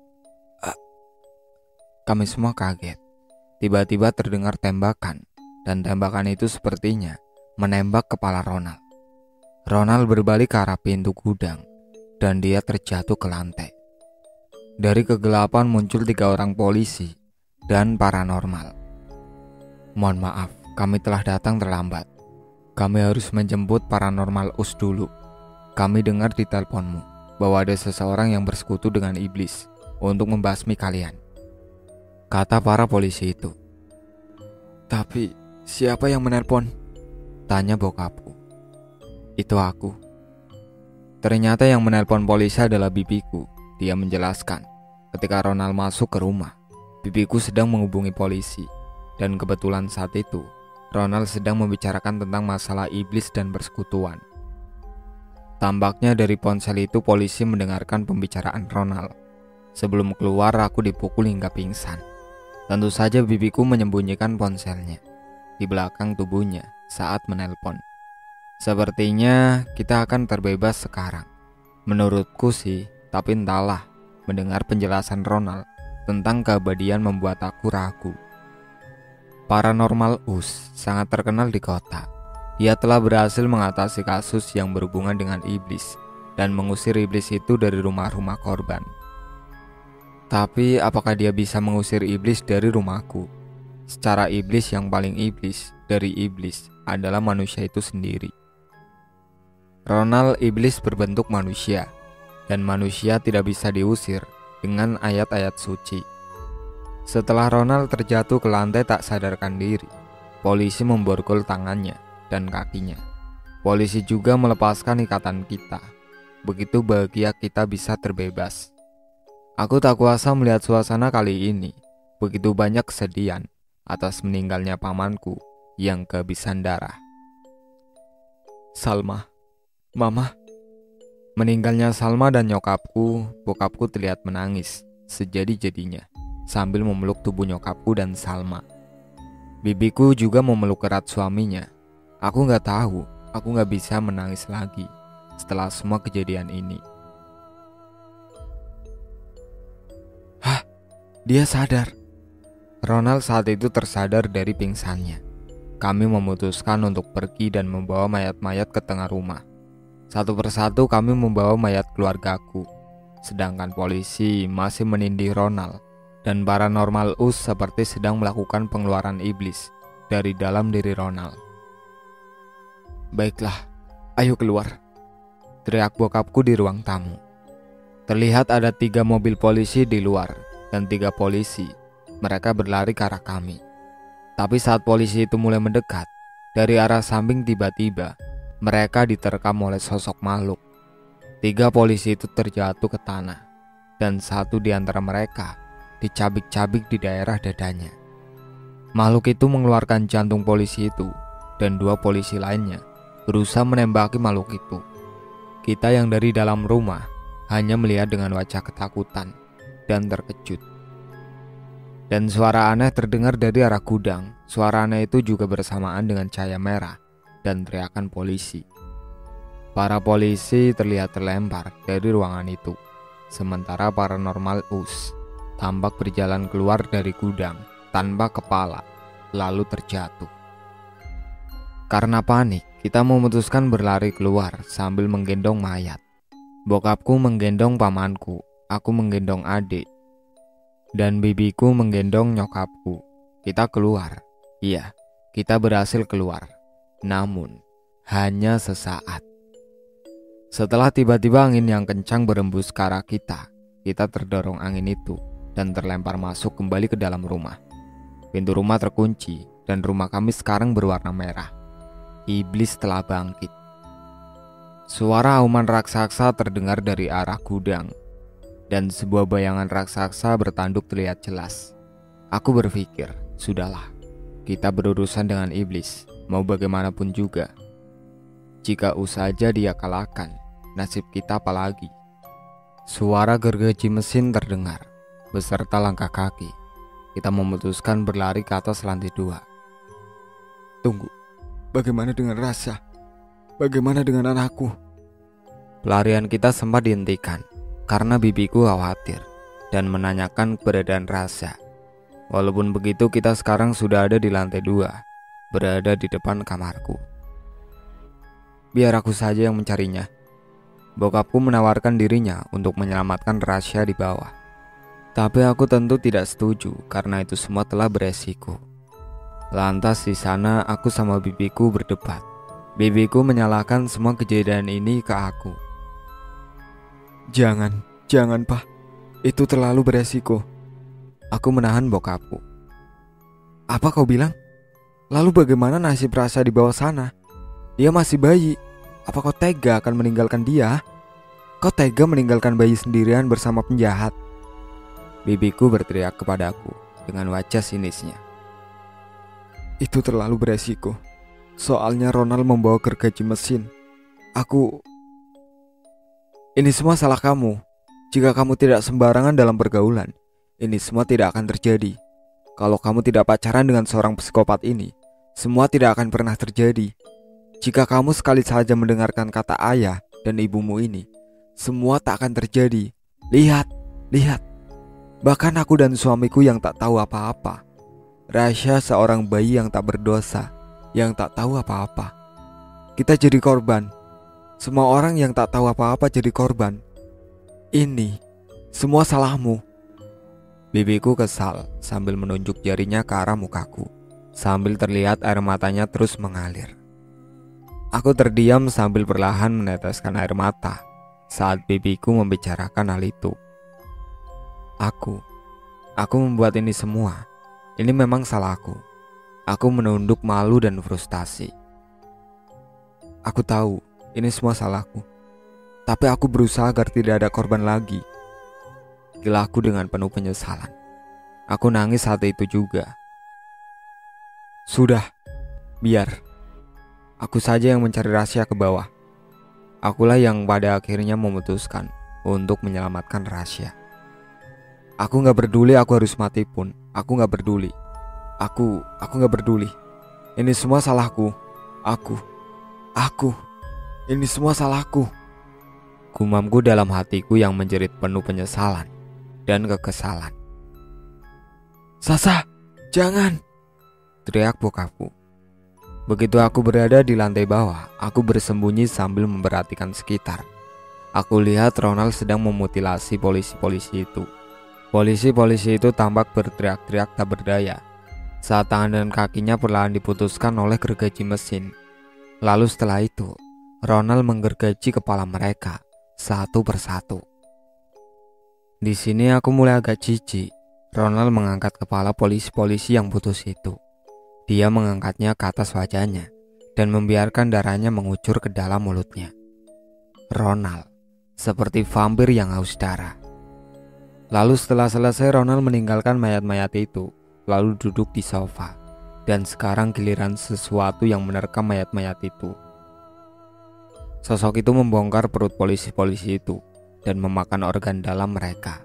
Kami semua kaget. Tiba-tiba terdengar tembakan. Dan tembakan itu sepertinya menembak kepala Ronald. Ronald berbalik ke arah pintu gudang dan dia terjatuh ke lantai. Dari kegelapan muncul 3 orang polisi dan paranormal. Mohon maaf, kami telah datang terlambat. Kami harus menjemput paranormal US dulu. Kami dengar di teleponmu bahwa ada seseorang yang bersekutu dengan iblis untuk membasmi kalian, kata para polisi itu. Tapi siapa yang menelpon? Tanya bokapku. Itu aku. Ternyata yang menelpon polisi adalah bibiku. Dia menjelaskan, ketika Ronald masuk ke rumah, bibiku sedang menghubungi polisi. Dan kebetulan saat itu, Ronald sedang membicarakan tentang masalah iblis dan persekutuan. Tampaknya dari ponsel itu polisi mendengarkan pembicaraan Ronald. Sebelum keluar aku dipukul hingga pingsan. Tentu saja bibiku menyembunyikan ponselnya di belakang tubuhnya saat menelpon. Sepertinya kita akan terbebas sekarang. Menurutku sih, tapi entahlah, mendengar penjelasan Ronald tentang keabadian membuat aku ragu. Paranormal US sangat terkenal di kota. Ia telah berhasil mengatasi kasus yang berhubungan dengan iblis dan mengusir iblis itu dari rumah-rumah korban. Tapi apakah dia bisa mengusir iblis dari rumahku? Secara iblis yang paling iblis dari iblis adalah manusia itu sendiri. Ronald iblis berbentuk manusia, dan manusia tidak bisa diusir dengan ayat-ayat suci. Setelah Ronald terjatuh ke lantai tak sadarkan diri, polisi memborgol tangannya dan kakinya. Polisi juga melepaskan ikatan kita. Begitu bahagia kita bisa terbebas. Aku tak kuasa melihat suasana kali ini. Begitu banyak kesedihan atas meninggalnya pamanku yang kehabisan darah. Salma, Mama. Meninggalnya Salma dan bokapku terlihat menangis sejadi-jadinya sambil memeluk tubuh nyokapku dan Salma. Bibiku juga memeluk erat suaminya. Aku gak tahu, aku gak bisa menangis lagi setelah semua kejadian ini. Hah, dia sadar. Ronald saat itu tersadar dari pingsannya. Kami memutuskan untuk pergi dan membawa mayat-mayat ke tengah rumah. Satu persatu kami membawa mayat keluargaku. Sedangkan polisi masih menindih Ronald. Dan paranormal US seperti sedang melakukan pengeluaran iblis dari dalam diri Ronald. Baiklah, ayo keluar, teriak bokapku di ruang tamu. Terlihat ada 3 mobil polisi di luar dan 3 polisi. Mereka berlari ke arah kami. Tapi saat polisi itu mulai mendekat, dari arah samping tiba-tiba mereka diterkam oleh sosok makhluk. 3 polisi itu terjatuh ke tanah, dan 1 di antara mereka dicabik-cabik di daerah dadanya. Makhluk itu mengeluarkan jantung polisi itu, dan 2 polisi lainnya berusaha menembaki makhluk itu. Kita yang dari dalam rumah hanya melihat dengan wajah ketakutan dan terkejut. Dan suara aneh terdengar dari arah gudang. Suara aneh itu juga bersamaan dengan cahaya merah dan teriakan polisi. Para polisi terlihat terlempar dari ruangan itu, sementara paranormal US tampak berjalan keluar dari gudang tanpa kepala, lalu terjatuh. Karena panik, kita memutuskan berlari keluar sambil menggendong mayat. Bokapku menggendong pamanku, aku menggendong adik, dan bibiku menggendong nyokapku. Kita keluar. Iya, kita berhasil keluar. Namun, hanya sesaat. Setelah tiba-tiba angin yang kencang berembus ke arah kita terdorong angin itu dan terlempar masuk kembali ke dalam rumah. Pintu rumah terkunci dan rumah kami sekarang berwarna merah. Iblis telah bangkit. Suara auman raksasa terdengar dari arah gudang, dan sebuah bayangan raksasa bertanduk terlihat jelas. Aku berpikir, sudahlah, kita berurusan dengan iblis, mau bagaimanapun juga. Jika saja dia kalahkan, nasib kita apalagi? Suara gergaji mesin terdengar, beserta langkah kaki. Kita memutuskan berlari ke atas lantai 2. Tunggu, bagaimana dengan Rasya? Bagaimana dengan anakku? Pelarian kita sempat dihentikan karena bibiku khawatir dan menanyakan keberadaan Rasya. Walaupun begitu, kita sekarang sudah ada di lantai 2, berada di depan kamarku. Biar aku saja yang mencarinya. Bokapku menawarkan dirinya untuk menyelamatkan Rasya di bawah. Tapi aku tentu tidak setuju karena itu semua telah beresiko. Lantas di sana aku sama bibiku berdebat. Bibiku menyalahkan semua kejadian ini ke aku. Jangan Pak, itu terlalu beresiko. Aku menahan bokapku. Apa kau bilang? Lalu bagaimana nasib Rasya di bawah sana? Dia masih bayi. Apa kau tega akan meninggalkan dia? Kau tega meninggalkan bayi sendirian bersama penjahat? Bibiku berteriak kepadaku dengan wajah sinisnya. Itu terlalu beresiko. Soalnya Ronald membawa gergaji mesin. Ini semua salah kamu. Jika kamu tidak sembarangan dalam pergaulan, ini semua tidak akan terjadi. Kalau kamu tidak pacaran dengan seorang psikopat ini, semua tidak akan pernah terjadi. Jika kamu sekali saja mendengarkan kata ayah dan ibumu ini, semua tak akan terjadi. Lihat. Bahkan aku dan suamiku yang tak tahu apa-apa. Rasya seorang bayi yang tak berdosa, yang tak tahu apa-apa. Kita jadi korban. Semua orang yang tak tahu apa-apa jadi korban. Ini semua salahmu. Bibiku kesal sambil menunjuk jarinya ke arah mukaku, sambil terlihat air matanya terus mengalir. Aku terdiam sambil perlahan meneteskan air mata saat bibiku membicarakan hal itu. Aku membuat ini semua. Ini memang salahku. Aku menunduk malu dan frustasi. Aku tahu ini semua salahku, tapi aku berusaha agar tidak ada korban lagi. Gilahku dengan penuh penyesalan. Aku nangis saat itu juga. Sudah, biar. Aku saja yang mencari Rasya ke bawah. Akulah yang pada akhirnya memutuskan untuk menyelamatkan Rasya. Aku gak peduli aku harus mati pun. Aku gak peduli. Aku gak peduli. Ini semua salahku. Aku. Ini semua salahku. Gumamku dalam hatiku yang menjerit penuh penyesalan dan kekesalan. Sasa, jangan! Teriak bokapku. Begitu aku berada di lantai bawah, aku bersembunyi sambil memperhatikan sekitar. Aku lihat Ronald sedang memutilasi polisi-polisi itu. Polisi-polisi itu tampak berteriak-teriak tak berdaya saat tangan dan kakinya perlahan diputuskan oleh gergaji mesin. Lalu setelah itu, Ronald menggergaji kepala mereka satu persatu. Di sini aku mulai agak jijik. Ronald mengangkat kepala polisi-polisi yang putus itu. Dia mengangkatnya ke atas wajahnya dan membiarkan darahnya mengucur ke dalam mulutnya. Ronald seperti vampir yang haus darah. Lalu setelah selesai, Ronald meninggalkan mayat-mayat itu, lalu duduk di sofa. Dan sekarang giliran sesuatu yang menerkam mayat-mayat itu. Sosok itu membongkar perut polisi-polisi itu dan memakan organ dalam mereka.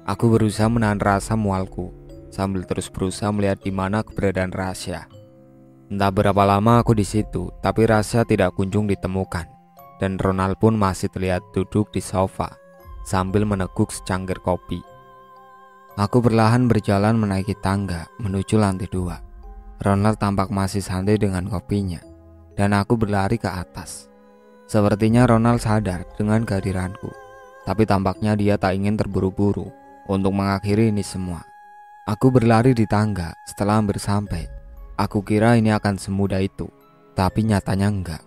Aku berusaha menahan rasa mualku sambil terus berusaha melihat di mana keberadaan Rasya. Entah berapa lama aku di situ, tapi Rasya tidak kunjung ditemukan, dan Ronald pun masih terlihat duduk di sofa sambil meneguk secangkir kopi. Aku perlahan berjalan menaiki tangga menuju lantai 2. Ronald tampak masih santai dengan kopinya dan aku berlari ke atas. Sepertinya Ronald sadar dengan kehadiranku, tapi tampaknya dia tak ingin terburu-buru untuk mengakhiri ini semua. Aku berlari di tangga. Setelah hampir sampai, aku kira ini akan semudah itu, tapi nyatanya enggak.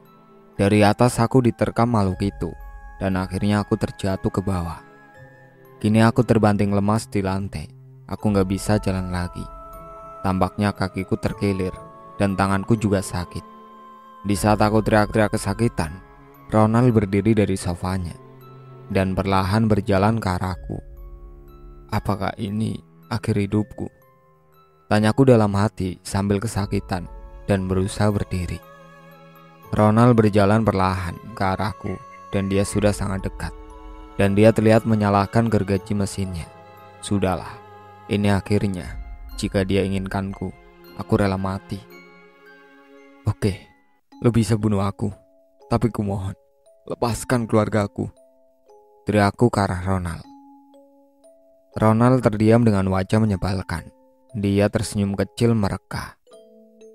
Dari atas aku diterkam makhluk itu, dan akhirnya aku terjatuh ke bawah. Kini aku terbanting lemas di lantai. Aku gak bisa jalan lagi. Tampaknya kakiku terkilir, dan tanganku juga sakit. Di saat aku teriak-teriak kesakitan, Ronald berdiri dari sofanya dan perlahan berjalan ke arahku. Apakah ini akhir hidupku? Tanyaku dalam hati sambil kesakitan dan berusaha berdiri. Ronald berjalan perlahan ke arahku dan dia sudah sangat dekat. Dan dia terlihat menyalakan gergaji mesinnya. Sudahlah, ini akhirnya. Jika dia inginkanku, aku rela mati. Oke, lo bisa bunuh aku, tapi kumohon, lepaskan keluargaku, teriakku ke arah Ronald. Ronald terdiam dengan wajah menyebalkan. Dia tersenyum kecil mereka.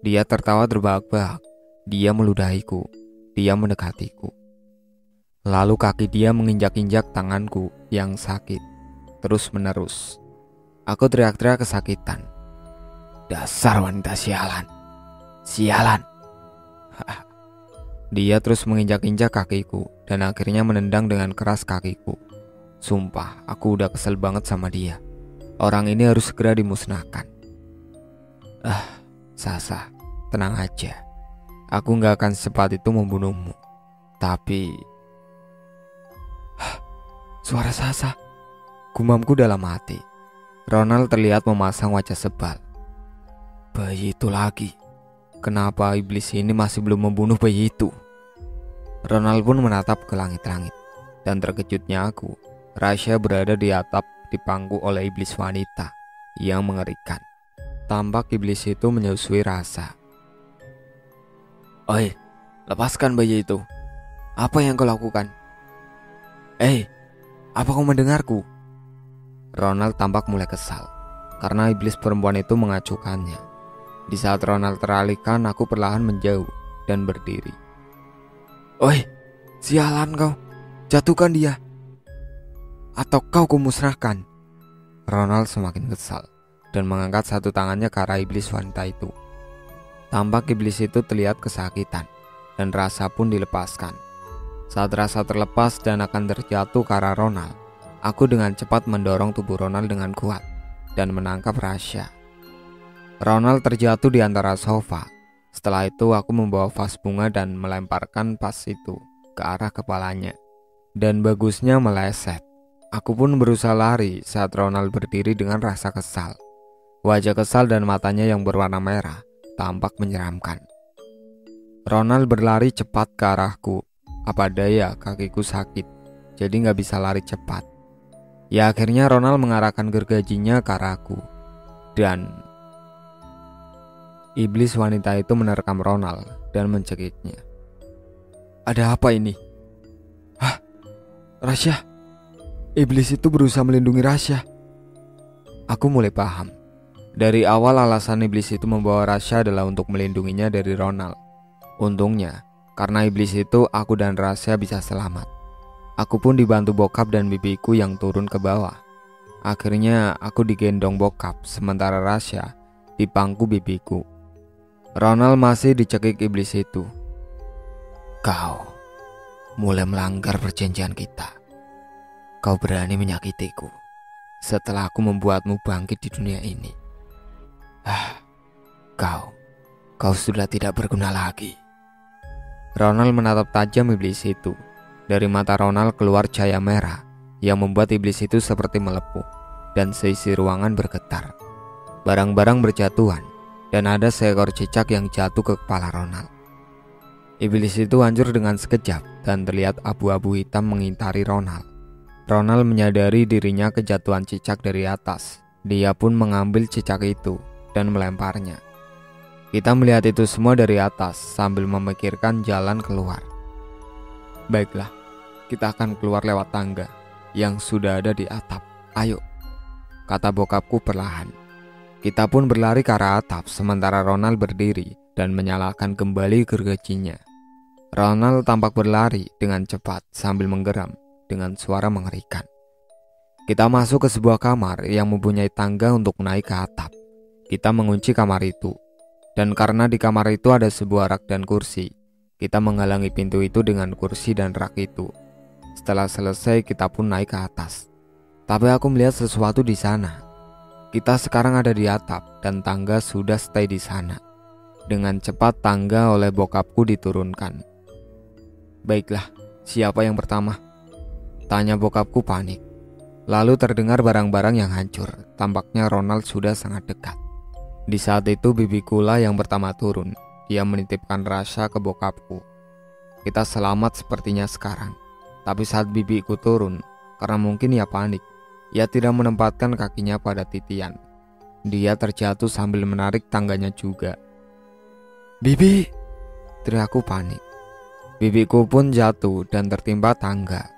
Dia tertawa terbahak-bahak. Dia meludahiku. Dia mendekatiku. Lalu kaki dia menginjak-injak tanganku yang sakit terus menerus. Aku teriak-teriak kesakitan. Dasar wanita sialan. Sialan. Dia terus menginjak-injak kakiku dan akhirnya menendang dengan keras kakiku. Sumpah, aku udah kesel banget sama dia. Orang ini harus segera dimusnahkan. Sasa, tenang aja. Aku gak akan secepat itu membunuhmu. Tapi... Suara Sasa. Gumamku dalam hati. Ronald terlihat memasang wajah sebal. Bayi itu lagi. Kenapa iblis ini masih belum membunuh bayi itu? Ronald pun menatap ke langit-langit. Dan terkejutnya aku, Rasya berada di atap dipangku oleh iblis wanita yang mengerikan. Tampak iblis itu menyusui Rasa. Oi, lepaskan bayi itu. Apa yang kau lakukan? Apa kau mendengarku? Ronald tampak mulai kesal karena iblis perempuan itu mengacuhkannya. Di saat Ronald teralihkan, aku perlahan menjauh dan berdiri. Oi, sialan kau. Jatuhkan dia. Atau kau kumusnahkan. Ronald semakin kesal dan mengangkat satu tangannya ke arah iblis wanita itu. Tampak iblis itu terlihat kesakitan dan Rasa pun dilepaskan. Saat Rasa terlepas dan akan terjatuh ke arah Ronald, aku dengan cepat mendorong tubuh Ronald dengan kuat dan menangkap Rasya. Ronald terjatuh di antara sofa. Setelah itu aku membawa vas bunga dan melemparkan vas itu ke arah kepalanya. Dan bagusnya meleset. Aku pun berusaha lari saat Ronald berdiri dengan rasa kesal. Wajah kesal dan matanya yang berwarna merah tampak menyeramkan. Ronald berlari cepat ke arahku. Apa daya kakiku sakit, jadi gak bisa lari cepat. Ya akhirnya Ronald mengarahkan gergajinya ke arahku. Dan iblis wanita itu menerkam Ronald dan mencekiknya. Ada apa ini? Rasya. Iblis itu berusaha melindungi Rasya. Aku mulai paham. Dari awal alasan iblis itu membawa Rasya adalah untuk melindunginya dari Ronald. Untungnya, karena iblis itu aku dan Rasya bisa selamat. Aku pun dibantu bokap dan bibiku yang turun ke bawah. Akhirnya aku digendong bokap sementara Rasya di pangku bibiku. Ronald masih dicekik iblis itu. Kau mulai melanggar perjanjian kita. Kau berani menyakitiku setelah aku membuatmu bangkit di dunia ini. Kau sudah tidak berguna lagi. Ronald menatap tajam iblis itu. Dari mata Ronald keluar cahaya merah yang membuat iblis itu seperti melepuh dan seisi ruangan bergetar. Barang-barang berjatuhan dan ada seekor cicak yang jatuh ke kepala Ronald. Iblis itu hancur dengan sekejap dan terlihat abu-abu hitam mengitari Ronald. Ronald menyadari dirinya kejatuhan cicak dari atas. Dia pun mengambil cicak itu dan melemparnya. Kita melihat itu semua dari atas sambil memikirkan jalan keluar. Baiklah, kita akan keluar lewat tangga yang sudah ada di atap. Ayo, kata bokapku perlahan. Kita pun berlari ke arah atap sementara Ronald berdiri dan menyalakan kembali gergajinya. Ronald tampak berlari dengan cepat sambil menggeram dengan suara mengerikan. Kita masuk ke sebuah kamar yang mempunyai tangga untuk naik ke atap. Kita mengunci kamar itu, dan karena di kamar itu ada sebuah rak dan kursi, kita menghalangi pintu itu dengan kursi dan rak itu. Setelah selesai, kita pun naik ke atas. Tapi aku melihat sesuatu di sana. Kita sekarang ada di atap dan tangga sudah stay di sana. Dengan cepat tangga oleh bokapku diturunkan. Baiklah, siapa yang pertama? Tanya bokapku panik. Lalu terdengar barang-barang yang hancur. Tampaknya Ronald sudah sangat dekat. Di saat itu bibiku lah yang pertama turun. Dia menitipkan Rasya ke bokapku. Kita selamat sepertinya sekarang. Tapi saat bibiku turun, karena mungkin ia panik, ia tidak menempatkan kakinya pada titian. Dia terjatuh sambil menarik tangganya juga. "Bibi!" teriakku panik. Bibiku pun jatuh dan tertimpa tangga.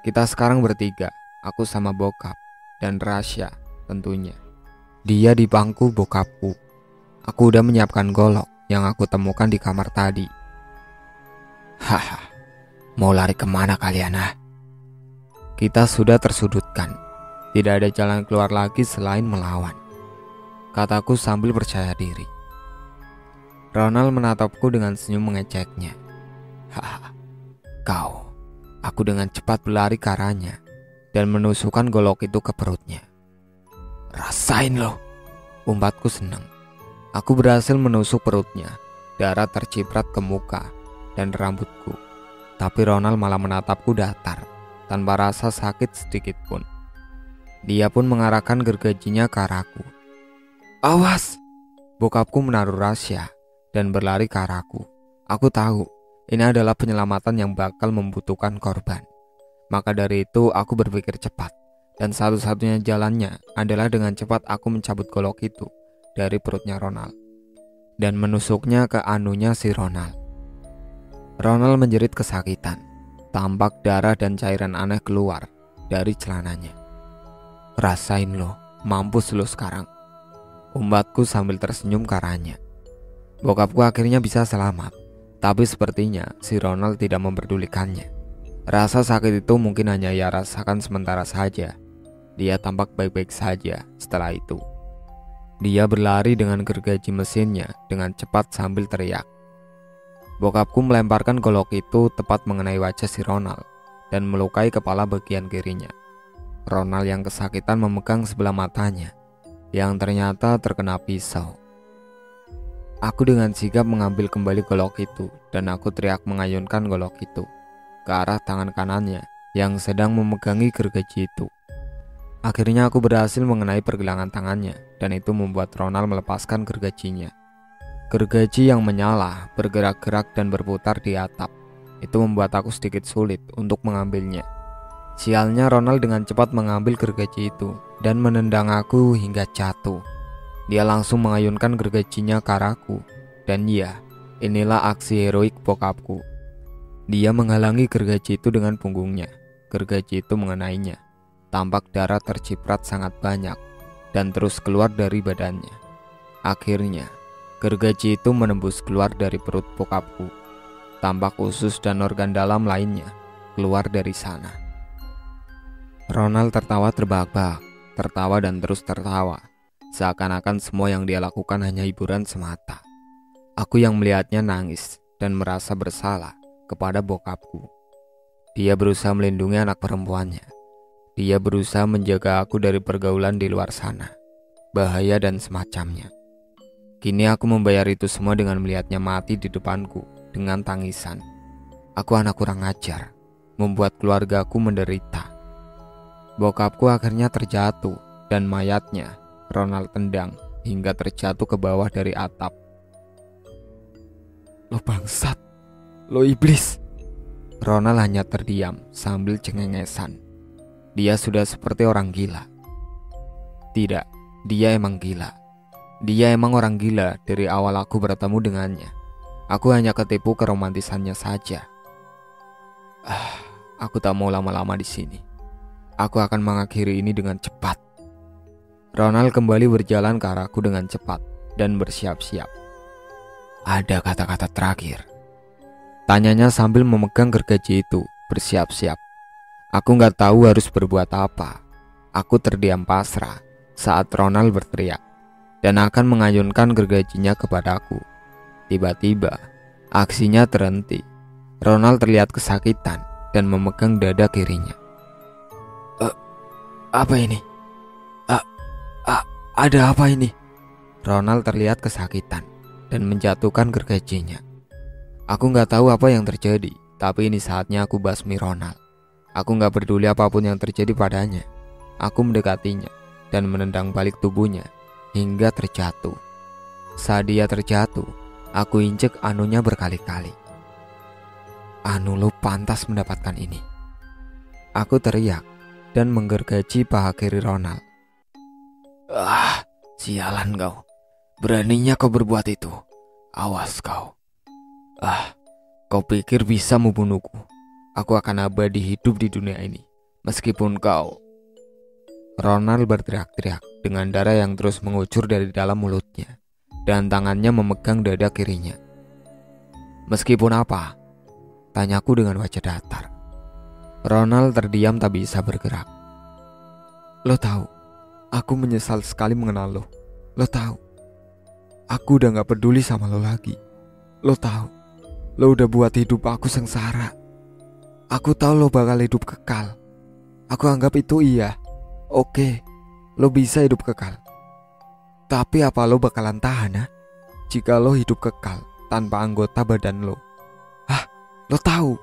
Kita sekarang bertiga. Aku sama bokap dan Rasya tentunya. Dia di bangku bokapku. Aku udah menyiapkan golok yang aku temukan di kamar tadi. Haha, mau lari kemana kalian ah? Kita sudah tersudutkan. Tidak ada jalan keluar lagi selain melawan, kataku sambil percaya diri. Ronald menatapku dengan senyum mengejeknya. Haha, kau. Aku dengan cepat berlari ke arahnya dan menusukkan golok itu ke perutnya. Rasain loh, umbatku senang. Aku berhasil menusuk perutnya. Darah terciprat ke muka dan rambutku. Tapi Ronald malah menatapku datar, tanpa rasa sakit sedikit pun. Dia pun mengarahkan gergajinya ke arahku. Awas! Bokapku menaruh Rasya dan berlari ke arahku. Aku tahu, ini adalah penyelamatan yang bakal membutuhkan korban. Maka dari itu aku berpikir cepat, dan satu-satunya jalannya adalah dengan cepat aku mencabut golok itu dari perutnya Ronald dan menusuknya ke anunya si Ronald. Ronald menjerit kesakitan. Tampak darah dan cairan aneh keluar dari celananya. Rasain lo, mampus lo sekarang, umbatku sambil tersenyum ke arahnya. Bokapku akhirnya bisa selamat, tapi sepertinya si Ronald tidak memperdulikannya. Rasa sakit itu mungkin hanya ia rasakan sementara saja. Dia tampak baik-baik saja setelah itu. Dia berlari dengan gergaji mesinnya dengan cepat sambil teriak. Bokapku melemparkan golok itu tepat mengenai wajah si Ronald dan melukai kepala bagian kirinya. Ronald yang kesakitan memegang sebelah matanya yang ternyata terkena pisau. Aku dengan sigap mengambil kembali golok itu dan aku teriak mengayunkan golok itu ke arah tangan kanannya yang sedang memegangi gergaji itu. Akhirnya aku berhasil mengenai pergelangan tangannya dan itu membuat Ronald melepaskan gergajinya. Gergaji yang menyala, bergerak-gerak dan berputar di atap. Itu membuat aku sedikit sulit untuk mengambilnya. Sialnya Ronald dengan cepat mengambil gergaji itu dan menendang aku hingga jatuh. Dia langsung mengayunkan gergajinya ke arahku. Dan ya, inilah aksi heroik bokapku. Dia menghalangi gergaji itu dengan punggungnya. Gergaji itu mengenainya. Tampak darah terciprat sangat banyak dan terus keluar dari badannya. Akhirnya, gergaji itu menembus keluar dari perut bokapku. Tampak usus dan organ dalam lainnya keluar dari sana. Ronald tertawa terbahak-bahak, tertawa dan terus tertawa. Seakan-akan semua yang dia lakukan hanya hiburan semata. Aku yang melihatnya nangis dan merasa bersalah kepada bokapku. Dia berusaha melindungi anak perempuannya. Dia berusaha menjaga aku dari pergaulan di luar sana, bahaya dan semacamnya. Kini aku membayar itu semua dengan melihatnya mati di depanku dengan tangisan. Aku anak kurang ajar, membuat keluargaku menderita. Bokapku akhirnya terjatuh dan mayatnya Ronald tendang hingga terjatuh ke bawah dari atap. Lo bangsat, lo iblis. Ronald hanya terdiam sambil cengengesan. Dia sudah seperti orang gila. Tidak, dia emang gila. Dia emang orang gila dari awal aku bertemu dengannya. Aku hanya ketipu keromantisannya saja. Aku tak mau lama-lama di sini. Aku akan mengakhiri ini dengan cepat. Ronald kembali berjalan ke arahku dengan cepat dan bersiap-siap. Ada kata-kata terakhir? Tanyanya sambil memegang gergaji itu, bersiap-siap. Aku gak tahu harus berbuat apa. Aku terdiam pasrah saat Ronald berteriak dan akan mengayunkan gergajinya kepadaku. Tiba-tiba, aksinya terhenti. Ronald terlihat kesakitan dan memegang dada kirinya. Apa ini? Ada apa ini? Ronald terlihat kesakitan dan menjatuhkan gergajinya. Aku gak tahu apa yang terjadi, tapi ini saatnya aku basmi Ronald. Aku gak peduli apapun yang terjadi padanya. Aku mendekatinya dan menendang balik tubuhnya hingga terjatuh. Saat dia terjatuh, aku injek anunya berkali-kali. Anu, lo pantas mendapatkan ini. Aku teriak dan menggergaji paha kiri Ronald. Sialan kau. Beraninya kau berbuat itu. Awas kau. Kau pikir bisa membunuhku? Aku akan abadi hidup di dunia ini, meskipun kau... Ronald berteriak-teriak dengan darah yang terus mengucur dari dalam mulutnya, dan tangannya memegang dada kirinya. Meskipun apa? Tanyaku dengan wajah datar. Ronald terdiam tak bisa bergerak. Lo tahu, aku menyesal sekali mengenal lo. Lo tahu, aku udah gak peduli sama lo lagi. Lo tahu, lo udah buat hidup aku sengsara. Aku tahu lo bakal hidup kekal. Aku anggap itu iya. Oke, lo bisa hidup kekal. Tapi apa lo bakalan tahan jika lo hidup kekal tanpa anggota badan lo? Lo tahu?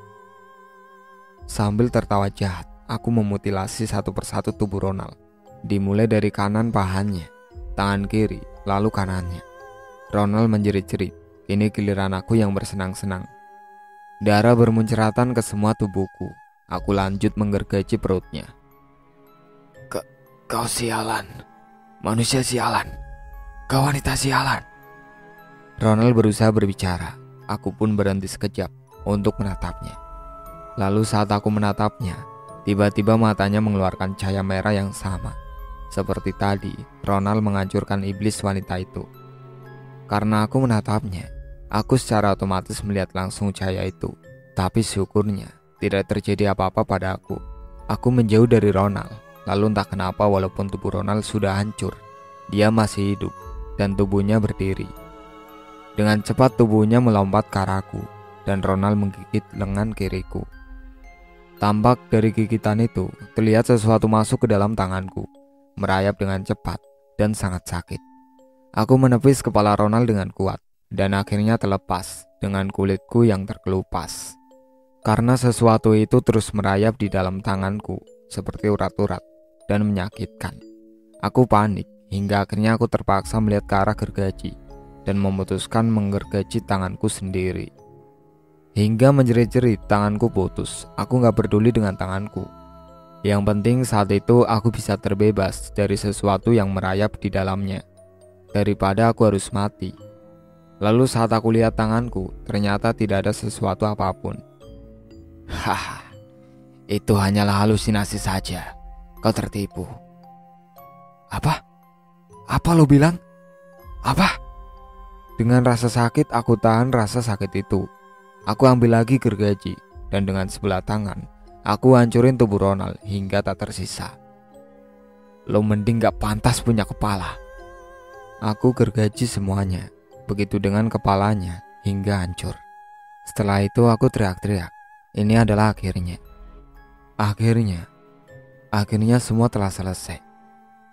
Sambil tertawa jahat, aku memutilasi satu persatu tubuh Ronald. Dimulai dari kanan pahanya, tangan kiri, lalu kanannya. Ronald menjerit-jerit. Ini giliran aku yang bersenang-senang. Darah bermunceratan ke semua tubuhku. Aku lanjut menggergaji perutnya. Kau sialan. Manusia sialan. Kau wanita sialan. Ronald berusaha berbicara. Aku pun berhenti sekejap untuk menatapnya. Lalu saat aku menatapnya, tiba-tiba matanya mengeluarkan cahaya merah yang sama. Seperti tadi, Ronald menghancurkan iblis wanita itu. Karena aku menatapnya, aku secara otomatis melihat langsung cahaya itu. Tapi syukurnya, tidak terjadi apa-apa pada aku. Aku menjauh dari Ronald. Lalu entah kenapa walaupun tubuh Ronald sudah hancur, dia masih hidup dan tubuhnya berdiri. Dengan cepat tubuhnya melompat ke arahku dan Ronald menggigit lengan kiriku. Tampak dari gigitan itu, terlihat sesuatu masuk ke dalam tanganku, merayap dengan cepat dan sangat sakit. Aku menepis kepala Ronald dengan kuat, dan akhirnya terlepas dengan kulitku yang terkelupas. Karena sesuatu itu terus merayap di dalam tanganku, seperti urat-urat, dan menyakitkan. Aku panik, hingga akhirnya aku terpaksa melihat ke arah gergaji, dan memutuskan menggergaji tanganku sendiri. Hingga menjerit-jerit tanganku putus. Aku gak peduli dengan tanganku. Yang penting saat itu aku bisa terbebas dari sesuatu yang merayap di dalamnya, daripada aku harus mati. Lalu saat aku lihat tanganku, ternyata tidak ada sesuatu apapun. Itu hanyalah halusinasi saja. Kau tertipu. Apa lo bilang? Apa? Dengan rasa sakit aku tahan rasa sakit itu. Aku ambil lagi gergaji, dan dengan sebelah tangan, aku hancurin tubuh Ronald hingga tak tersisa. Lo mending gak pantas punya kepala. Aku gergaji semuanya, begitu dengan kepalanya, hingga hancur. Setelah itu aku teriak-teriak. Ini adalah akhirnya. Akhirnya semua telah selesai.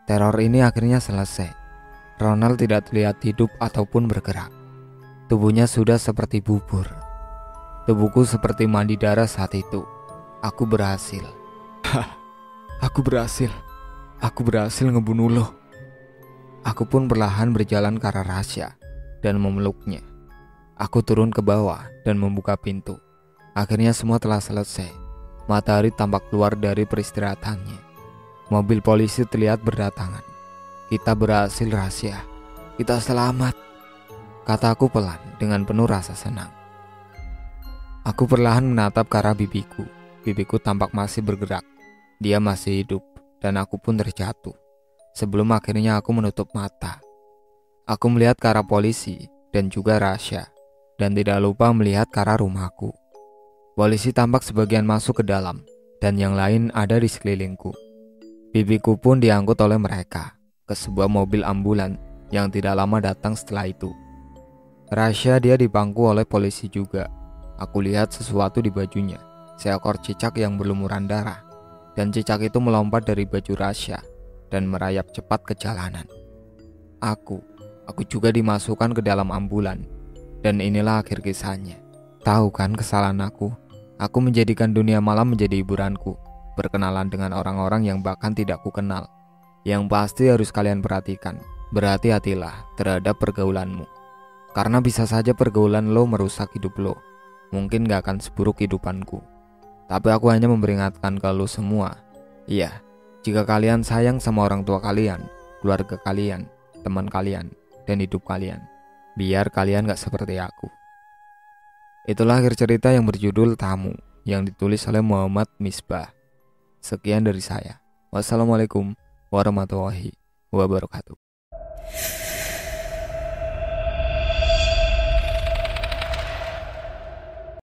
Teror ini akhirnya selesai. Ronald tidak terlihat hidup ataupun bergerak. Tubuhnya sudah seperti bubur. Tubuhku seperti mandi darah saat itu. Aku berhasil. Aku berhasil ngebunuh lo. Aku pun perlahan berjalan ke arah Rasya dan memeluknya. Aku turun ke bawah dan membuka pintu. Akhirnya semua telah selesai. Matahari tampak keluar dari peristirahatannya. Mobil polisi terlihat berdatangan. Kita berhasil, Rasya. Kita selamat, kataku pelan dengan penuh rasa senang. Aku perlahan menatap ke arah bibiku. Bibiku tampak masih bergerak. Dia masih hidup dan aku pun terjatuh. Sebelum akhirnya aku menutup mata. Aku melihat ke arah polisi dan juga Rasya dan tidak lupa melihat ke arah rumahku. Polisi tampak sebagian masuk ke dalam, dan yang lain ada di sekelilingku. Bibiku pun diangkut oleh mereka ke sebuah mobil ambulan yang tidak lama datang setelah itu. Rasya dia dipangku oleh polisi juga. Aku lihat sesuatu di bajunya, seekor cicak yang berlumuran darah, dan cicak itu melompat dari baju Rasya dan merayap cepat ke jalanan. Aku juga dimasukkan ke dalam ambulan, dan inilah akhir kisahnya. Tahu kan kesalahan aku? Aku menjadikan dunia malam menjadi hiburanku, berkenalan dengan orang-orang yang bahkan tidak kukenal. Yang pasti harus kalian perhatikan, berhati-hatilah terhadap pergaulanmu. Karena bisa saja pergaulan lo merusak hidup lo. Mungkin gak akan seburuk hidupanku, tapi aku hanya memperingatkan ke lo semua. Iya, jika kalian sayang sama orang tua kalian, keluarga kalian, teman kalian, dan hidup kalian, biar kalian gak seperti aku. Itulah akhir cerita yang berjudul Tamu, yang ditulis oleh Muhammad Misbah. Sekian dari saya. Wassalamualaikum warahmatullahi wabarakatuh.